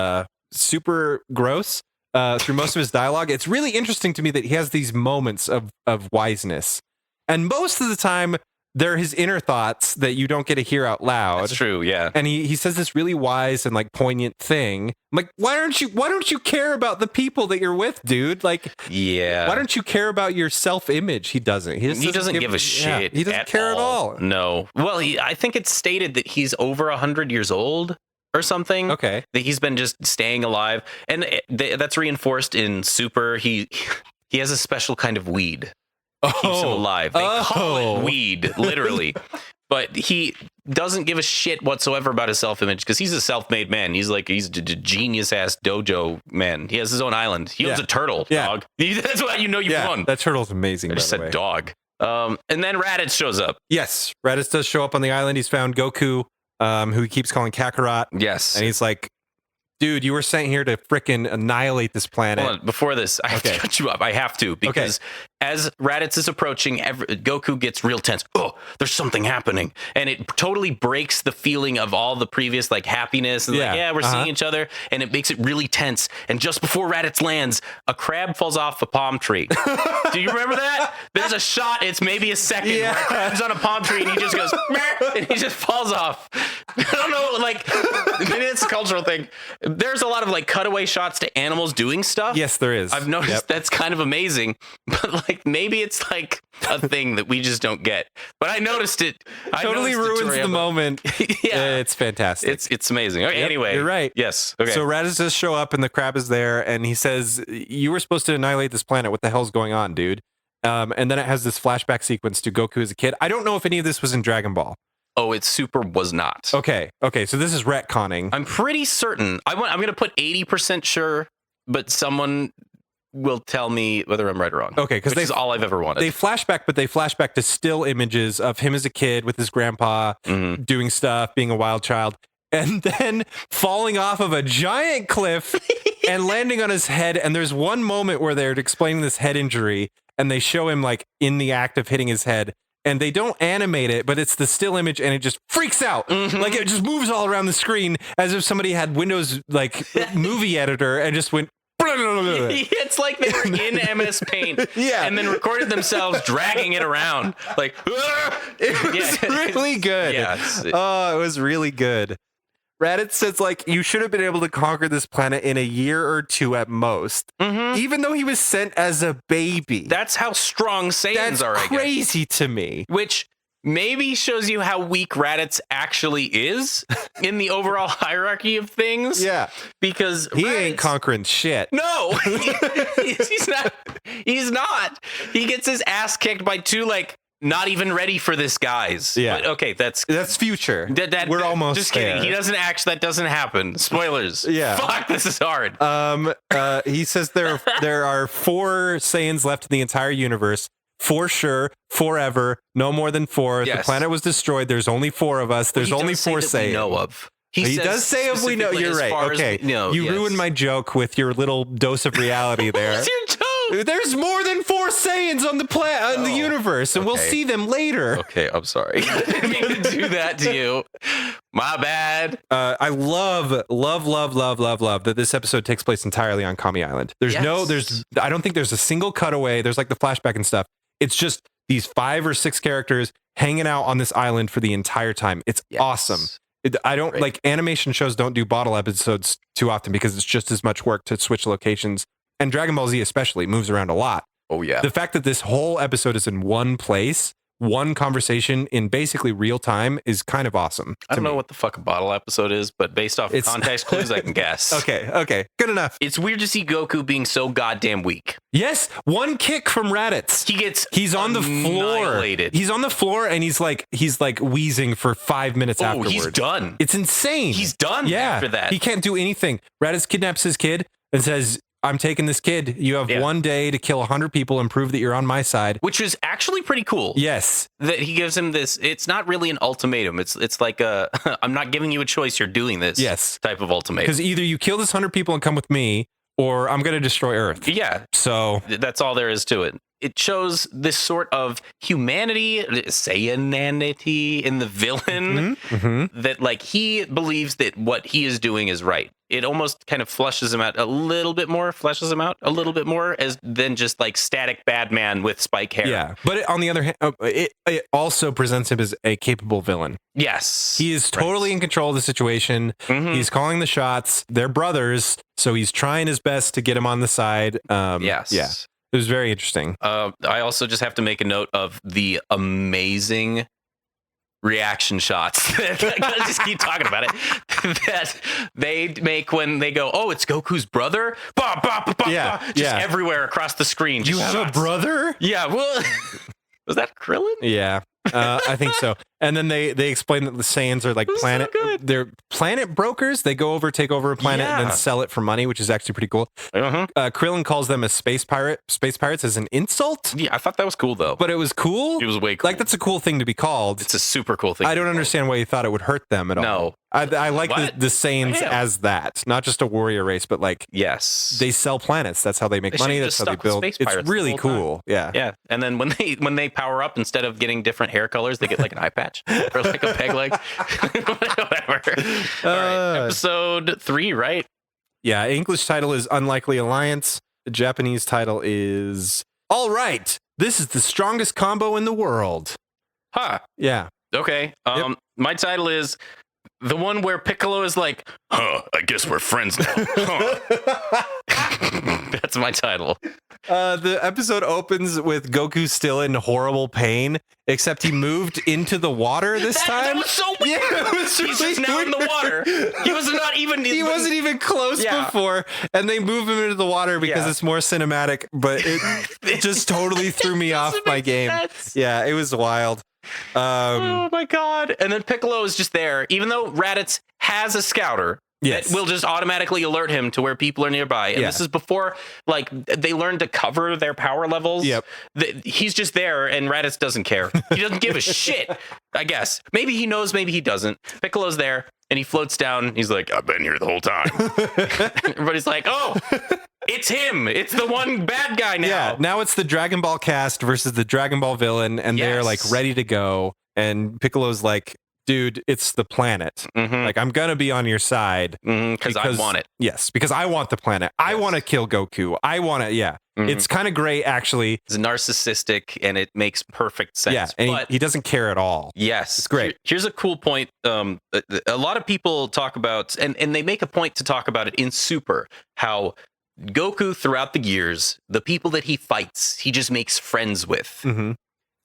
[SPEAKER 2] super gross through most of his dialogue. It's really interesting to me that he has these moments of wiseness, and most of the time they're his inner thoughts that you don't get to hear out loud.
[SPEAKER 1] That's true, yeah.
[SPEAKER 2] And he says this really wise and like poignant thing. I'm like, why don't you care about the people that you're with, dude? Like,
[SPEAKER 1] yeah.
[SPEAKER 2] Why don't you care about your self-image? He doesn't.
[SPEAKER 1] He doesn't give a shit.
[SPEAKER 2] He doesn't care at all.
[SPEAKER 1] No. Well, I think it's stated that he's over 100 years old or something.
[SPEAKER 2] Okay.
[SPEAKER 1] That he's been just staying alive, and that's reinforced in Super. He has a special kind of weed. Keeps him alive. They call it weed, literally. But he doesn't give a shit whatsoever about his self-image because he's a self-made man. He's a genius-ass dojo man. He has his own island. He owns a turtle, dog. That's why you won.
[SPEAKER 2] That turtle's amazing,
[SPEAKER 1] I just said dog. And then Raditz shows up.
[SPEAKER 2] Yes, Raditz does show up on the island. He's found Goku, who he keeps calling Kakarot.
[SPEAKER 1] Yes.
[SPEAKER 2] And he's like, dude, you were sent here to frickin' annihilate this planet.
[SPEAKER 1] Hold on, before this, I have to cut you up. I have to, because as Raditz is approaching, Goku gets real tense. Oh, there's something happening. And it totally breaks the feeling of all the previous like happiness. And we're seeing each other. And it makes it really tense. And just before Raditz lands, a crab falls off a palm tree. Do you remember that? There's a shot, it's maybe a second, where a crab's on a palm tree and he just goes, meh, and he just falls off. I don't know, like, maybe it's a cultural thing. There's a lot of like cutaway shots to animals doing stuff.
[SPEAKER 2] Yes, there is.
[SPEAKER 1] I've noticed that's kind of amazing, but like maybe it's like a thing that we just don't get. But I noticed it.
[SPEAKER 2] Totally ruins the moment.
[SPEAKER 1] Yeah,
[SPEAKER 2] it's fantastic.
[SPEAKER 1] It's amazing. Okay, anyway,
[SPEAKER 2] you're right.
[SPEAKER 1] Yes. Okay.
[SPEAKER 2] So Raditz does show up and the crab is there, and he says, "You were supposed to annihilate this planet. What the hell's going on, dude?" And then it has this flashback sequence to Goku as a kid. I don't know if any of this was in Dragon Ball.
[SPEAKER 1] Oh, it super was not.
[SPEAKER 2] Okay. So this is retconning.
[SPEAKER 1] I'm pretty certain. I'm going to put 80% sure, but someone will tell me whether I'm right or wrong.
[SPEAKER 2] Okay, because
[SPEAKER 1] is all I've ever wanted.
[SPEAKER 2] They flashback, but they flashback to still images of him as a kid with his grandpa doing stuff, being a wild child, and then falling off of a giant cliff and landing on his head. And there's one moment where they're explaining this head injury, and they show him like in the act of hitting his head. And they don't animate it, but it's the still image, and it just freaks out. Like it just moves all around the screen as if somebody had Windows like movie editor and just went.
[SPEAKER 1] It's like they were in MS Paint, and then recorded themselves dragging it around. Like
[SPEAKER 2] it was really good. Yeah, it was really good. Raditz says, like, you should have been able to conquer this planet in a year or two at most, even though he was sent as a baby.
[SPEAKER 1] That's how strong Saiyans are, I guess.
[SPEAKER 2] That's crazy to me.
[SPEAKER 1] Which maybe shows you how weak Raditz actually is in the overall hierarchy of things.
[SPEAKER 2] Yeah.
[SPEAKER 1] Because
[SPEAKER 2] he ain't conquering shit.
[SPEAKER 1] No, he's not. He's not. He gets his ass kicked by two, like, not even ready for this guys.
[SPEAKER 2] Yeah.
[SPEAKER 1] But, okay, that's
[SPEAKER 2] future. We're almost
[SPEAKER 1] just kidding.
[SPEAKER 2] there.
[SPEAKER 1] He doesn't actually. That doesn't happen. Spoilers.
[SPEAKER 2] Yeah.
[SPEAKER 1] Fuck. This is hard.
[SPEAKER 2] He says there are 4 Saiyans left in the entire universe. For sure, forever, no more than 4.
[SPEAKER 1] Yes.
[SPEAKER 2] The planet was destroyed. There's only 4 of us. There's only 4 Saiyans.
[SPEAKER 1] We know of.
[SPEAKER 2] He does say if we know. You're right. Okay. You ruined my joke with your little dose of reality there.
[SPEAKER 1] What's your joke?
[SPEAKER 2] There's more than 4 Saiyans on the planet, in the universe, and we'll see them later.
[SPEAKER 1] Okay, I'm sorry. I didn't mean to do that to you. My bad.
[SPEAKER 2] I love that this episode takes place entirely on Kami Island. I don't think there's a single cutaway. There's like the flashback and stuff. It's just these 5 or 6 characters hanging out on this island for the entire time. It's awesome. I don't like animation shows don't do bottle episodes too often because it's just as much work to switch locations. And Dragon Ball Z especially moves around a lot.
[SPEAKER 1] Oh, yeah.
[SPEAKER 2] The fact that this whole episode is in one place one conversation in basically real time is kind of awesome.
[SPEAKER 1] I don't know what the fuck a bottle episode is, but based off of context clues, I can guess.
[SPEAKER 2] Okay, good enough.
[SPEAKER 1] It's weird to see Goku being so goddamn weak.
[SPEAKER 2] Yes, one kick from Raditz. He's on the floor. He's on the floor and he's like wheezing for 5 minutes afterwards.
[SPEAKER 1] He's done.
[SPEAKER 2] It's insane.
[SPEAKER 1] He's done after that.
[SPEAKER 2] He can't do anything. Raditz kidnaps his kid and says, I'm taking this kid. You have 1 day to kill 100 people and prove that you're on my side.
[SPEAKER 1] Which is actually pretty cool.
[SPEAKER 2] Yes.
[SPEAKER 1] That he gives him this. It's not really an ultimatum. It's like a, I'm not giving you a choice. You're doing this.
[SPEAKER 2] Yes.
[SPEAKER 1] Type of ultimatum.
[SPEAKER 2] Because either you kill this 100 people and come with me, or I'm going to destroy Earth.
[SPEAKER 1] Yeah.
[SPEAKER 2] So
[SPEAKER 1] that's all there is to it. It shows this sort of humanity, Saiyananity in the villain, that like he believes that what he is doing is right. It almost kind of fleshes him out a little bit more as than just like static bad man with spike hair.
[SPEAKER 2] Yeah, but on the other hand, it also presents him as a capable villain.
[SPEAKER 1] Yes.
[SPEAKER 2] He is totally in control of the situation. He's calling the shots. They're brothers, so he's trying his best to get him on the side.
[SPEAKER 1] Yes.
[SPEAKER 2] Yeah. It was very interesting.
[SPEAKER 1] I also just have to make a note of the amazing reaction shots. I gotta just keep talking about it. That they make when they go, oh, it's Goku's brother. Bah, bah, bah, bah,
[SPEAKER 2] Yeah,
[SPEAKER 1] bah. Just everywhere across the screen.
[SPEAKER 2] You have a brother?
[SPEAKER 1] Yeah. Well, was that Krillin?
[SPEAKER 2] Yeah. I think so. And then they explain that the Saiyans are like they're planet brokers. They go over, take over a planet, and then sell it for money, which is actually pretty cool. Krillin calls them a space pirates as an insult.
[SPEAKER 1] Yeah, I thought that was cool though.
[SPEAKER 2] But it was cool.
[SPEAKER 1] It was way cool.
[SPEAKER 2] Like that's a cool thing to be called.
[SPEAKER 1] It's a super cool thing.
[SPEAKER 2] I don't understand why you thought it would hurt them at all.
[SPEAKER 1] No.
[SPEAKER 2] I like the Saiyans as that, not just a warrior race, but like they sell planets. That's how they make money. That's how they build. It's really cool. Yeah.
[SPEAKER 1] Yeah. And then when they power up, instead of getting different hair colors, they get like an eye patch or like a peg leg. Whatever. All right. Episode 3, right?
[SPEAKER 2] Yeah. English title is Unlikely Alliance. The Japanese title is All Right. This is the strongest combo in the world.
[SPEAKER 1] Huh.
[SPEAKER 2] Yeah.
[SPEAKER 1] Okay. My title is the one where Piccolo is like, I guess we're friends now. That's my title.
[SPEAKER 2] The episode opens with Goku still in horrible pain, except he moved into the water this time.
[SPEAKER 1] That was so weird.
[SPEAKER 2] Yeah,
[SPEAKER 1] He's just now in the water. He
[SPEAKER 2] wasn't even close before, and they move him into the water because it's more cinematic. But it just totally threw me off my game. Sense. Yeah, it was wild.
[SPEAKER 1] Oh my god! And then Piccolo is just there, even though Raditz has a scouter. Yes. That will just automatically alert him to where people are nearby. And this is before like they learn to cover their power levels.
[SPEAKER 2] Yep.
[SPEAKER 1] He's just there and Raditz doesn't care. He doesn't give a shit, I guess. Maybe he knows, maybe he doesn't. Piccolo's there and he floats down. He's like, I've been here the whole time. Everybody's like, oh, it's him. It's the one bad guy now.
[SPEAKER 2] Yeah, now it's the Dragon Ball cast versus the Dragon Ball villain. And they're like ready to go. And Piccolo's like, dude, it's the planet. Like, I'm going to be on your side.
[SPEAKER 1] Because I want it.
[SPEAKER 2] Yes, because I want the planet. I want to kill Goku. I want to, It's kind of great, actually.
[SPEAKER 1] It's narcissistic, and it makes perfect sense.
[SPEAKER 2] Yeah, and he doesn't care at all.
[SPEAKER 1] Yes.
[SPEAKER 2] It's great.
[SPEAKER 1] Here's a cool point. A lot of people talk about, and they make a point to talk about it in Super, how Goku, throughout the years, the people that he fights, he just makes friends with.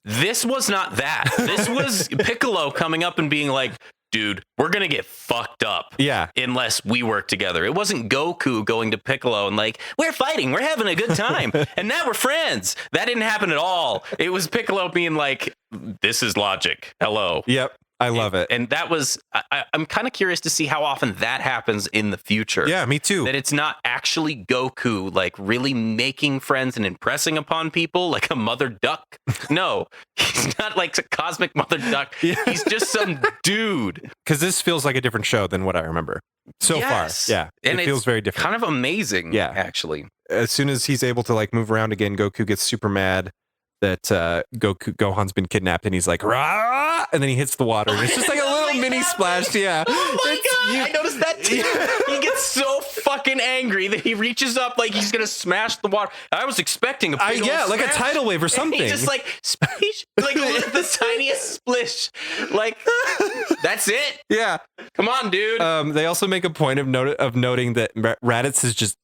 [SPEAKER 1] This was not that. This was Piccolo coming up and being like, dude, we're going to get fucked up.
[SPEAKER 2] Yeah.
[SPEAKER 1] Unless we work together. It wasn't Goku going to Piccolo and like, we're fighting. We're having a good time. And now we're friends. That didn't happen at all. It was Piccolo being like, this is logic. Hello.
[SPEAKER 2] Yep. I love it.
[SPEAKER 1] And that was, I'm kind of curious to see how often that happens in the future.
[SPEAKER 2] Yeah, me too.
[SPEAKER 1] That it's not actually Goku like really making friends and impressing upon people like a mother duck. No, he's not like a cosmic mother duck. He's just some dude.
[SPEAKER 2] Because this feels like a different show than what I remember so far. Yeah,
[SPEAKER 1] and
[SPEAKER 2] it feels very different.
[SPEAKER 1] Kind of amazing. Yeah, actually.
[SPEAKER 2] As soon as he's able to like move around again, Goku gets super mad that Gohan's been kidnapped, and he's like, rah! And then he hits the water, and it's just like a little mini splash. Yeah.
[SPEAKER 1] Oh my god! I noticed that too. He gets so fucking angry that he reaches up like he's gonna smash the water. I was expecting a big
[SPEAKER 2] like a tidal wave or something.
[SPEAKER 1] He just like splish, like the tiniest splish. Like that's it.
[SPEAKER 2] Yeah.
[SPEAKER 1] Come on, dude.
[SPEAKER 2] They also make a point of noting that Raditz is just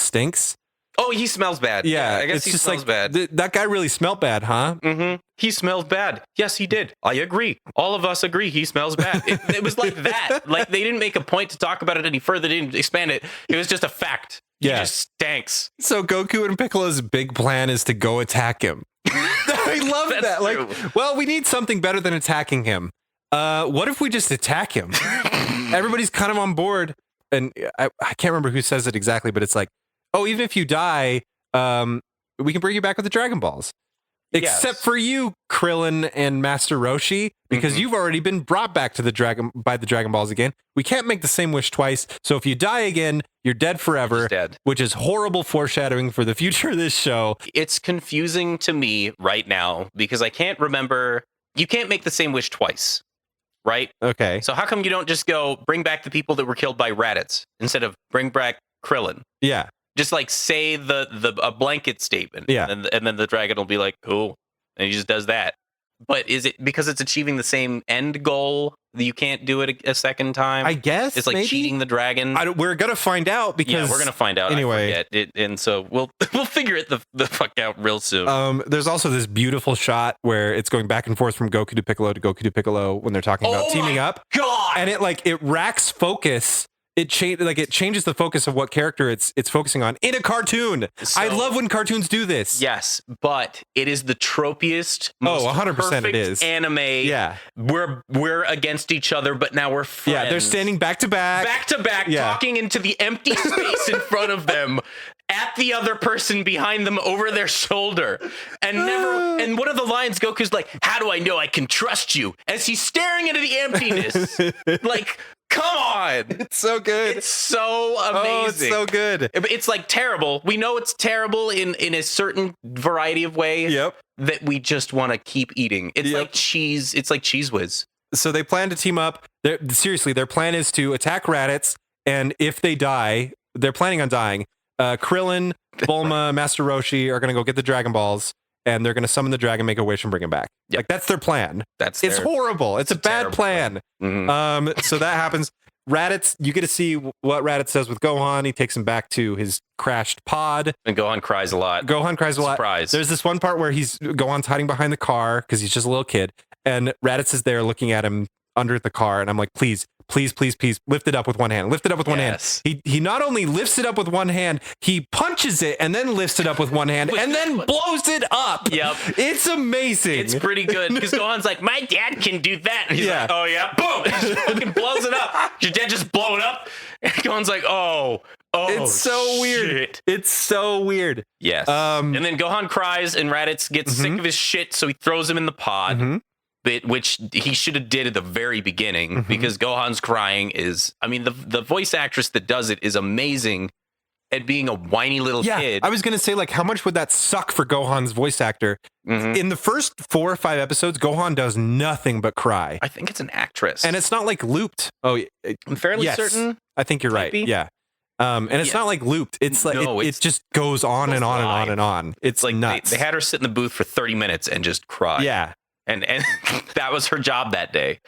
[SPEAKER 2] stinks.
[SPEAKER 1] Oh Oh, he smells bad.
[SPEAKER 2] Yeah,
[SPEAKER 1] I guess
[SPEAKER 2] it's
[SPEAKER 1] he
[SPEAKER 2] just
[SPEAKER 1] smells bad.
[SPEAKER 2] That guy really smelled bad, huh?
[SPEAKER 1] Mm-hmm. He smells bad. Yes, he did. I agree. All of us agree he smells bad. It was like that. Like, they didn't make a point to talk about it any further. They didn't expand it. It was just a fact. He just stinks.
[SPEAKER 2] So Goku and Piccolo's big plan is to go attack him. I love that.
[SPEAKER 1] True.
[SPEAKER 2] Like, well, we need something better than attacking him. What if we just attack him? Everybody's kind of on board. And I can't remember who says it exactly, but it's like, oh, even if you die, we can bring you back with the Dragon Balls. Except for you, Krillin and Master Roshi, because you've already been brought back to the Dragon Balls again. We can't make the same wish twice. So if you die again, you're dead forever.
[SPEAKER 1] Dead.
[SPEAKER 2] Which is horrible foreshadowing for the future of this show.
[SPEAKER 1] It's confusing to me right now because I can't remember. You can't make the same wish twice, right?
[SPEAKER 2] Okay.
[SPEAKER 1] So how come you don't just go bring back the people that were killed by Raditz instead of bring back Krillin?
[SPEAKER 2] Yeah.
[SPEAKER 1] Just like say a blanket statement.
[SPEAKER 2] Yeah.
[SPEAKER 1] And then the dragon will be like, cool. And he just does that. But is it because it's achieving the same end goal that you can't do it a second time?
[SPEAKER 2] I guess
[SPEAKER 1] it's like
[SPEAKER 2] maybe?
[SPEAKER 1] cheating the dragon.
[SPEAKER 2] We're gonna find out because
[SPEAKER 1] we're gonna find out.
[SPEAKER 2] Anyway,
[SPEAKER 1] I forget it, and so we'll figure it the fuck out real soon.
[SPEAKER 2] There's also this beautiful shot where it's going back and forth from Goku to Piccolo when they're talking about teaming up.
[SPEAKER 1] God!
[SPEAKER 2] And it racks focus. It changes the focus of what character it's focusing on in a cartoon.
[SPEAKER 1] So,
[SPEAKER 2] I love when cartoons do this.
[SPEAKER 1] Yes, but it is the tropiest, most
[SPEAKER 2] 100% it is.
[SPEAKER 1] anime.
[SPEAKER 2] Yeah,
[SPEAKER 1] we're against each other, but now we're friends.
[SPEAKER 2] Yeah, they're standing back to back,
[SPEAKER 1] talking into the empty space in front of them. At the other person behind them over their shoulder. And one of the lines, Goku's like, how do I know I can trust you? As he's staring into the emptiness. Like, come on.
[SPEAKER 2] It's so good.
[SPEAKER 1] It's so amazing.
[SPEAKER 2] Oh, it's so good.
[SPEAKER 1] It's like terrible. We know it's terrible in a certain variety of way.
[SPEAKER 2] Yep.
[SPEAKER 1] That we just want to keep eating. It's like cheese. It's like Cheese Whiz.
[SPEAKER 2] So they plan to team up. Seriously, their plan is to attack Raditz. And if they die, they're planning on dying. Krillin, Bulma, Master Roshi are going to go get the Dragon Balls, and they're going to summon the dragon, make a wish, and bring him back. Yep. Like, that's their plan. It's horrible. It's a bad plan.
[SPEAKER 1] Mm-hmm.
[SPEAKER 2] So that happens. Raditz, you get to see what Raditz does with Gohan. He takes him back to his crashed pod.
[SPEAKER 1] And Gohan cries a lot.
[SPEAKER 2] Surprise. There's this one part where Gohan's hiding behind the car because he's just a little kid, and Raditz is there looking at him under the car, and I'm like, please, lift it up with one hand. Lift it up with one hand. He not only lifts it up with one hand, he punches it and then lifts it up with one hand and then blows it up.
[SPEAKER 1] Yep.
[SPEAKER 2] It's amazing.
[SPEAKER 1] It's pretty good because Gohan's like, my dad can do that. And he's like, oh yeah, boom. And he just fucking blows it up. Your dad just blow it up. And Gohan's like, oh,
[SPEAKER 2] it's so weird. It's so weird.
[SPEAKER 1] Yes. And then Gohan cries and Raditz gets sick of his shit, so he throws him in the pod. Which he should have did at the very beginning because Gohan's crying is, I mean, the voice actress that does it is amazing at being a whiny little kid.
[SPEAKER 2] I was going to say, like, how much would that suck for Gohan's voice actor? In the first 4 or 5 episodes, Gohan does nothing but cry.
[SPEAKER 1] I think it's an actress.
[SPEAKER 2] And it's not like looped. Oh,
[SPEAKER 1] I'm fairly certain.
[SPEAKER 2] I think you're right. Yeah. And it's not like looped. It's like, it just goes on and on and on and on. It's like nuts.
[SPEAKER 1] They had her sit in the booth for 30 minutes and just cry.
[SPEAKER 2] Yeah.
[SPEAKER 1] And that was her job that day.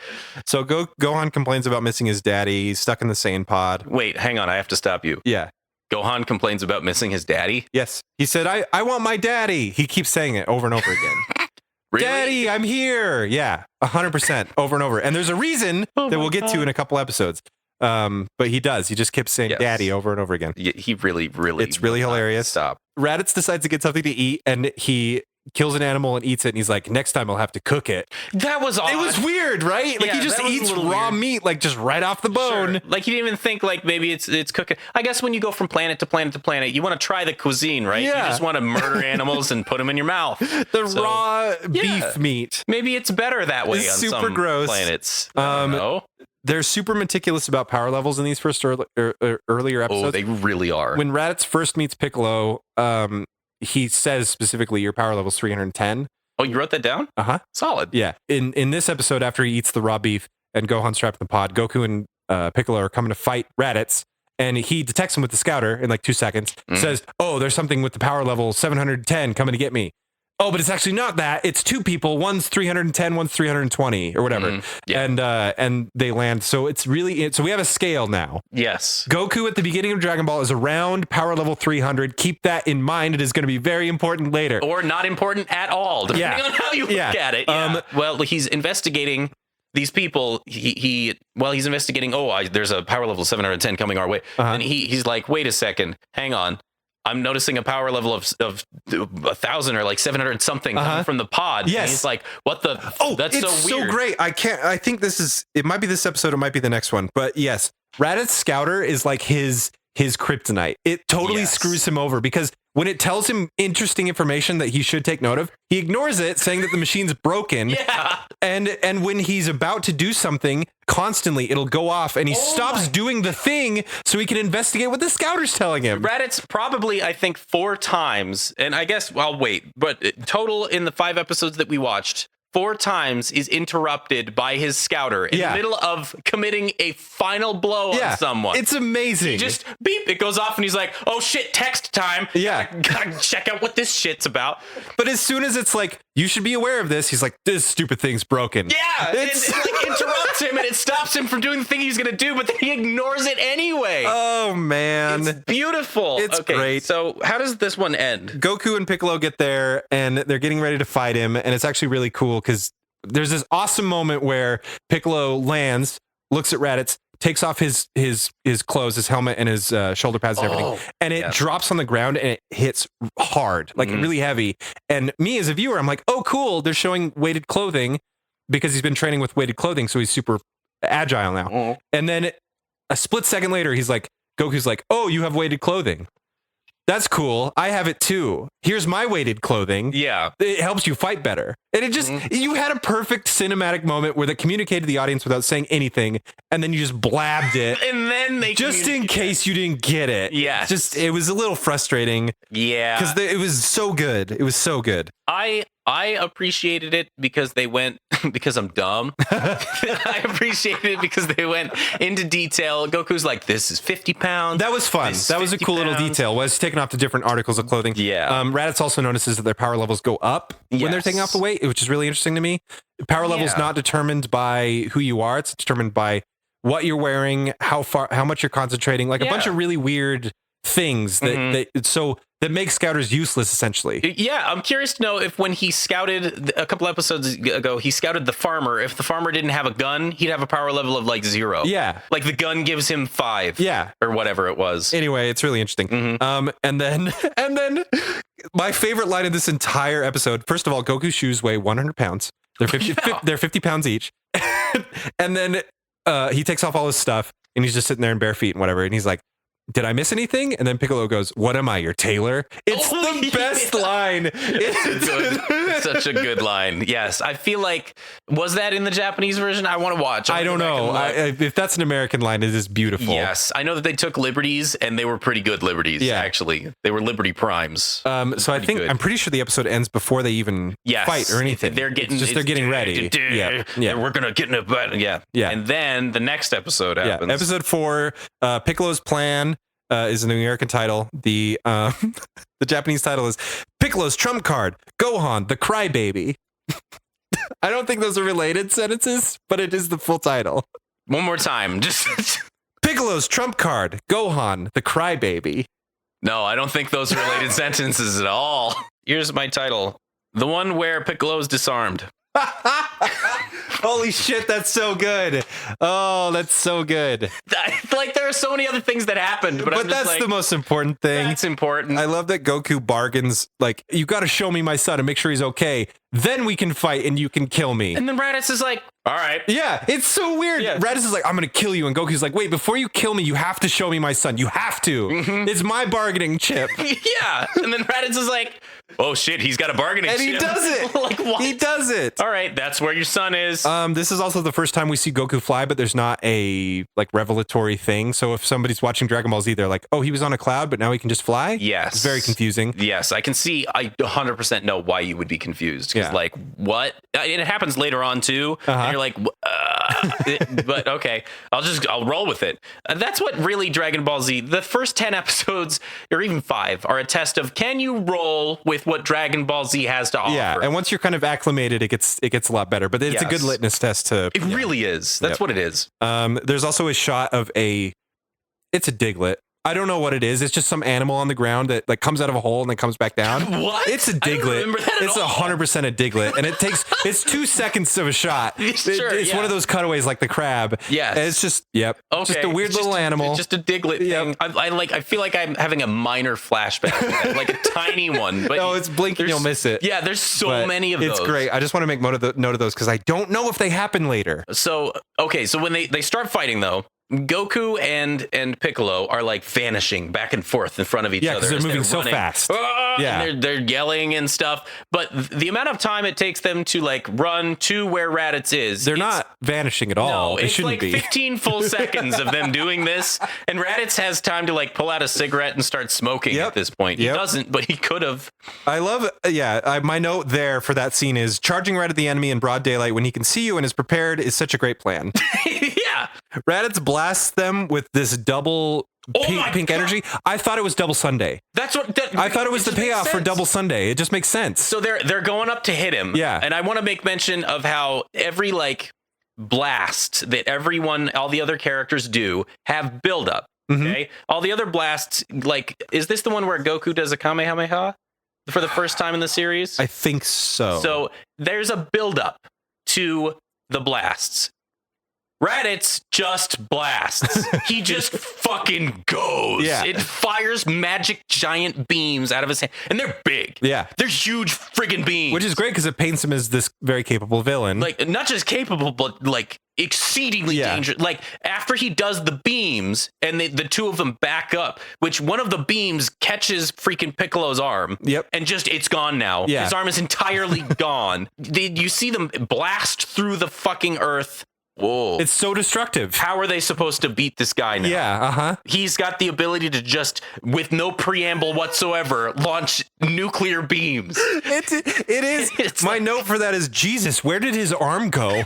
[SPEAKER 2] So Gohan complains about missing his daddy. He's stuck in the Saiyan pod.
[SPEAKER 1] Wait, hang on. I have to stop you.
[SPEAKER 2] Yeah.
[SPEAKER 1] Gohan complains about missing his daddy?
[SPEAKER 2] Yes. He said, I want my daddy. He keeps saying it over and over again.
[SPEAKER 1] Really?
[SPEAKER 2] Daddy, I'm here. Yeah, 100% over and over. And there's a reason that we'll get to in a couple episodes. But he does. He just keeps saying daddy over and over again.
[SPEAKER 1] He really,
[SPEAKER 2] it's really hilarious.
[SPEAKER 1] Stop.
[SPEAKER 2] Raditz decides to get something to eat, and he kills an animal and eats it, and he's like, next time I'll have to cook it.
[SPEAKER 1] That was odd.
[SPEAKER 2] It was weird, right? Like, he just eats raw meat, like, just right off the bone.
[SPEAKER 1] Sure. Like, he didn't even think, like, maybe it's cooking. I guess when you go from planet to planet to planet, you want to try the cuisine, right?
[SPEAKER 2] Yeah.
[SPEAKER 1] You just want to murder animals and put them in your mouth.
[SPEAKER 2] Raw beef meat.
[SPEAKER 1] Maybe it's better that way on
[SPEAKER 2] super
[SPEAKER 1] some
[SPEAKER 2] gross.
[SPEAKER 1] planets. I don't know.
[SPEAKER 2] They're super meticulous about power levels in these first earlier episodes.
[SPEAKER 1] Oh, they really are.
[SPEAKER 2] When Raditz first meets Piccolo, he says specifically your power level is 310.
[SPEAKER 1] Oh, you wrote that down? Solid.
[SPEAKER 2] Yeah. In this episode, after he eats the raw beef and Gohan's trapped in the pod, Goku and Piccolo are coming to fight Raditz, and he detects him with the scouter in like 2 seconds. Says, "Oh, there's something with the power level 710 coming to get me." oh, but it's actually not that. It's two people. One's 310, one's 320 or whatever. And they land. So it's really, so we have a scale now.
[SPEAKER 1] Yes.
[SPEAKER 2] Goku at the beginning of Dragon Ball is around power level 300. Keep that in mind. It is going to be very important later.
[SPEAKER 1] Or not important at all, depending on how you look at it. Yeah. Well, he's investigating these people. He's investigating, there's a power level 710 coming our way. And he's like, wait a second, hang on. I'm noticing a power level of 1,000 or like 700 something coming from the pod.
[SPEAKER 2] Yes.
[SPEAKER 1] And he's like, what the? That's
[SPEAKER 2] it's
[SPEAKER 1] so weird.
[SPEAKER 2] So great. I think it might be this episode. It might be the next one. But yes, Raditz Scouter is like his kryptonite. It totally screws him over because when it tells him interesting information that he should take note of, he ignores it, saying that the machine's broken. And when he's about to do something, constantly it'll go off and he stops doing the thing so he can investigate what the scouter's telling him.
[SPEAKER 1] Raditz probably, I think, 4 times, and I guess I'll wait, but total in the 5 episodes that we watched, 4 times is interrupted by his scouter in the middle of committing a final blow on someone.
[SPEAKER 2] It's amazing.
[SPEAKER 1] He just beep, it goes off and he's like, oh shit, text time. Gotta check out what this shit's about.
[SPEAKER 2] But as soon as it's like, you should be aware of this, he's like, this stupid thing's broken.
[SPEAKER 1] It like interrupts him and it stops him from doing the thing he's gonna do, but then he ignores it anyway.
[SPEAKER 2] Oh man.
[SPEAKER 1] It's beautiful.
[SPEAKER 2] It's great.
[SPEAKER 1] So how does this one end?
[SPEAKER 2] Goku and Piccolo get there and they're getting ready to fight him, and it's actually really cool because there's this awesome moment where Piccolo lands, looks at Raditz, takes off his clothes, his helmet and his shoulder pads and everything, and it drops on the ground and it hits hard, like really heavy. And me as a viewer, I'm like, oh cool, they're showing weighted clothing because he's been training with weighted clothing, so he's super agile now. And then a split second later, Goku's like, oh, you have weighted clothing. That's cool. I have it too. Here's my weighted clothing.
[SPEAKER 1] Yeah.
[SPEAKER 2] It helps you fight better. And it just, you had a perfect cinematic moment where they communicated to the audience without saying anything. And then you just blabbed it.
[SPEAKER 1] And then they
[SPEAKER 2] just in case you didn't get it.
[SPEAKER 1] Yeah.
[SPEAKER 2] It was a little frustrating.
[SPEAKER 1] Yeah.
[SPEAKER 2] Because it was so good. It was so good.
[SPEAKER 1] I appreciated it because they went, because I'm dumb. I appreciated it because they went into detail. Goku's like, this is 50 pounds.
[SPEAKER 2] That was fun. That was a cool little detail. Was taking off the different articles of clothing.
[SPEAKER 1] Yeah.
[SPEAKER 2] Raditz also notices that their power levels go up when they're taking off the weight, which is really interesting to me. Power level's not determined by who you are. It's determined by what you're wearing, how much you're concentrating, like a bunch of really weird things that make scouters useless, essentially.
[SPEAKER 1] Yeah, I'm curious to know if when he scouted a couple episodes ago, he scouted the farmer. If the farmer didn't have a gun, he'd have a power level of like 0.
[SPEAKER 2] Yeah.
[SPEAKER 1] Like the gun gives him 5.
[SPEAKER 2] Yeah.
[SPEAKER 1] Or whatever it was.
[SPEAKER 2] Anyway, it's really interesting. And then my favorite line of this entire episode, first of all, Goku's shoes weigh 100 pounds. They're 50 pounds each. And then he takes off all his stuff and he's just sitting there in bare feet and whatever. And he's like, did I miss anything? And then Piccolo goes, what am I, your tailor? It's the best line.
[SPEAKER 1] It's such a good line. Yes. I feel like, was that in the Japanese version? I want to watch.
[SPEAKER 2] I don't know. If that's an American line, it is beautiful.
[SPEAKER 1] Yes. I know that they took liberties and they were pretty good liberties, actually. They were Liberty Primes.
[SPEAKER 2] So I think, I'm pretty sure the episode ends before they even fight or anything.
[SPEAKER 1] They're getting
[SPEAKER 2] ready.
[SPEAKER 1] Yeah. We're going to get in a battle. Yeah. And then the next episode happens.
[SPEAKER 2] Yeah. Episode 4, Piccolo's plan. Is in the American title. The Japanese title is Piccolo's Trump Card, Gohan, the Crybaby. I don't think those are related sentences, but it is the full title.
[SPEAKER 1] One more time. Just
[SPEAKER 2] Piccolo's Trump Card, Gohan, the Crybaby.
[SPEAKER 1] No, I don't think those are related sentences at all. Here's my title. The one where Piccolo's disarmed.
[SPEAKER 2] Holy shit, that's so good. Oh, that's so good.
[SPEAKER 1] Like, there are so many other things that happened, but
[SPEAKER 2] that's like, the most important thing.
[SPEAKER 1] That's important.
[SPEAKER 2] I love that Goku bargains, like, you got to show me my son and make sure he's okay. Then we can fight and you can kill me.
[SPEAKER 1] And then Raditz is like, all right.
[SPEAKER 2] Yeah, it's so weird. Yeah. Raditz is like, I'm going to kill you. And Goku's like, wait, before you kill me, you have to show me my son. You have to. It's my bargaining chip.
[SPEAKER 1] Yeah. And then Raditz is like, oh shit, he's got a bargaining chip.
[SPEAKER 2] And he does it.
[SPEAKER 1] Like, what?
[SPEAKER 2] He does it.
[SPEAKER 1] All right, that's where your son is.
[SPEAKER 2] This is also the first time we see Goku fly, but there's not a like revelatory thing. So if somebody's watching Dragon Ball Z, they're like, oh, he was on a cloud, but now he can just fly?
[SPEAKER 1] Yes.
[SPEAKER 2] It's very confusing.
[SPEAKER 1] Yes, I can see. I 100% know why you would be confused. Because like, what? It happens later on too. And you're like, But okay, I'll roll with it. That's what really Dragon Ball Z, the first 10 episodes or even 5 are a test of, can you roll with what Dragon Ball Z has to offer?
[SPEAKER 2] Yeah, and once you're kind of acclimated, it gets a lot better. But it's a good litmus test to.
[SPEAKER 1] It really is. That's what it is.
[SPEAKER 2] There's also a shot of it's a Diglett. I don't know what it is. It's just some animal on the ground that like comes out of a hole and then comes back down.
[SPEAKER 1] What?
[SPEAKER 2] It's a Diglett.
[SPEAKER 1] I don't remember that at
[SPEAKER 2] it's
[SPEAKER 1] all.
[SPEAKER 2] 100% a Diglett, and it's 2 seconons of a shot.
[SPEAKER 1] Sure,
[SPEAKER 2] It's one of those cutaways like the crab.
[SPEAKER 1] Yes.
[SPEAKER 2] And it's just
[SPEAKER 1] Okay.
[SPEAKER 2] just a weird little animal.
[SPEAKER 1] It's just a Diglett thing. I feel like I'm having a minor flashback, to that, like a tiny one. But
[SPEAKER 2] no, it's blink and you'll miss it.
[SPEAKER 1] Yeah, there's so many of those.
[SPEAKER 2] It's great. I just want to make note of those because I don't know if they happen later.
[SPEAKER 1] So so when they start fighting though, Goku and Piccolo are like vanishing back and forth in front of each other.
[SPEAKER 2] Yeah, because they're moving so
[SPEAKER 1] running.
[SPEAKER 2] fast.
[SPEAKER 1] And they're yelling and stuff. But the amount of time it takes them to like run to where Raditz is,
[SPEAKER 2] they're not vanishing at all.
[SPEAKER 1] No,
[SPEAKER 2] They
[SPEAKER 1] it's
[SPEAKER 2] shouldn't
[SPEAKER 1] like
[SPEAKER 2] be.
[SPEAKER 1] 15 full seconds of them doing this, and Raditz has time to like pull out a cigarette and start smoking at this point. He doesn't, but he could have.
[SPEAKER 2] I love, my note there for that scene is charging right at the enemy in broad daylight when he can see you and is prepared is such a great plan.
[SPEAKER 1] Yeah.
[SPEAKER 2] Raditz blasts them with this double pink energy. I thought it was Double Sunday.
[SPEAKER 1] That's what
[SPEAKER 2] I thought it was the payoff for Double Sunday. It just makes sense.
[SPEAKER 1] So they're going up to hit him.
[SPEAKER 2] Yeah.
[SPEAKER 1] And I want to make mention of how every like blast that all the other characters do have buildup. Okay. All the other blasts, like, is this the one where Goku does a Kamehameha for the first time in the series?
[SPEAKER 2] I think so.
[SPEAKER 1] So there's a buildup to the blasts. Raditz just blasts. He just fucking goes.
[SPEAKER 2] Yeah.
[SPEAKER 1] It fires magic giant beams out of his hand. And they're big.
[SPEAKER 2] Yeah.
[SPEAKER 1] They're huge friggin' beams.
[SPEAKER 2] Which is great because it paints him as this very capable villain.
[SPEAKER 1] Like, not just capable, but like exceedingly dangerous. Like, after he does the beams and the two of them back up, which one of the beams catches freaking Piccolo's arm.
[SPEAKER 2] Yep.
[SPEAKER 1] And just, it's gone now.
[SPEAKER 2] Yeah.
[SPEAKER 1] His arm is entirely gone. You see them blast through the fucking earth. Whoa.
[SPEAKER 2] It's so destructive.
[SPEAKER 1] How are they supposed to beat this guy now?
[SPEAKER 2] Yeah,
[SPEAKER 1] He's got the ability to just, with no preamble whatsoever, launch nuclear beams.
[SPEAKER 2] It is. My note for that is, Jesus, where did his arm go?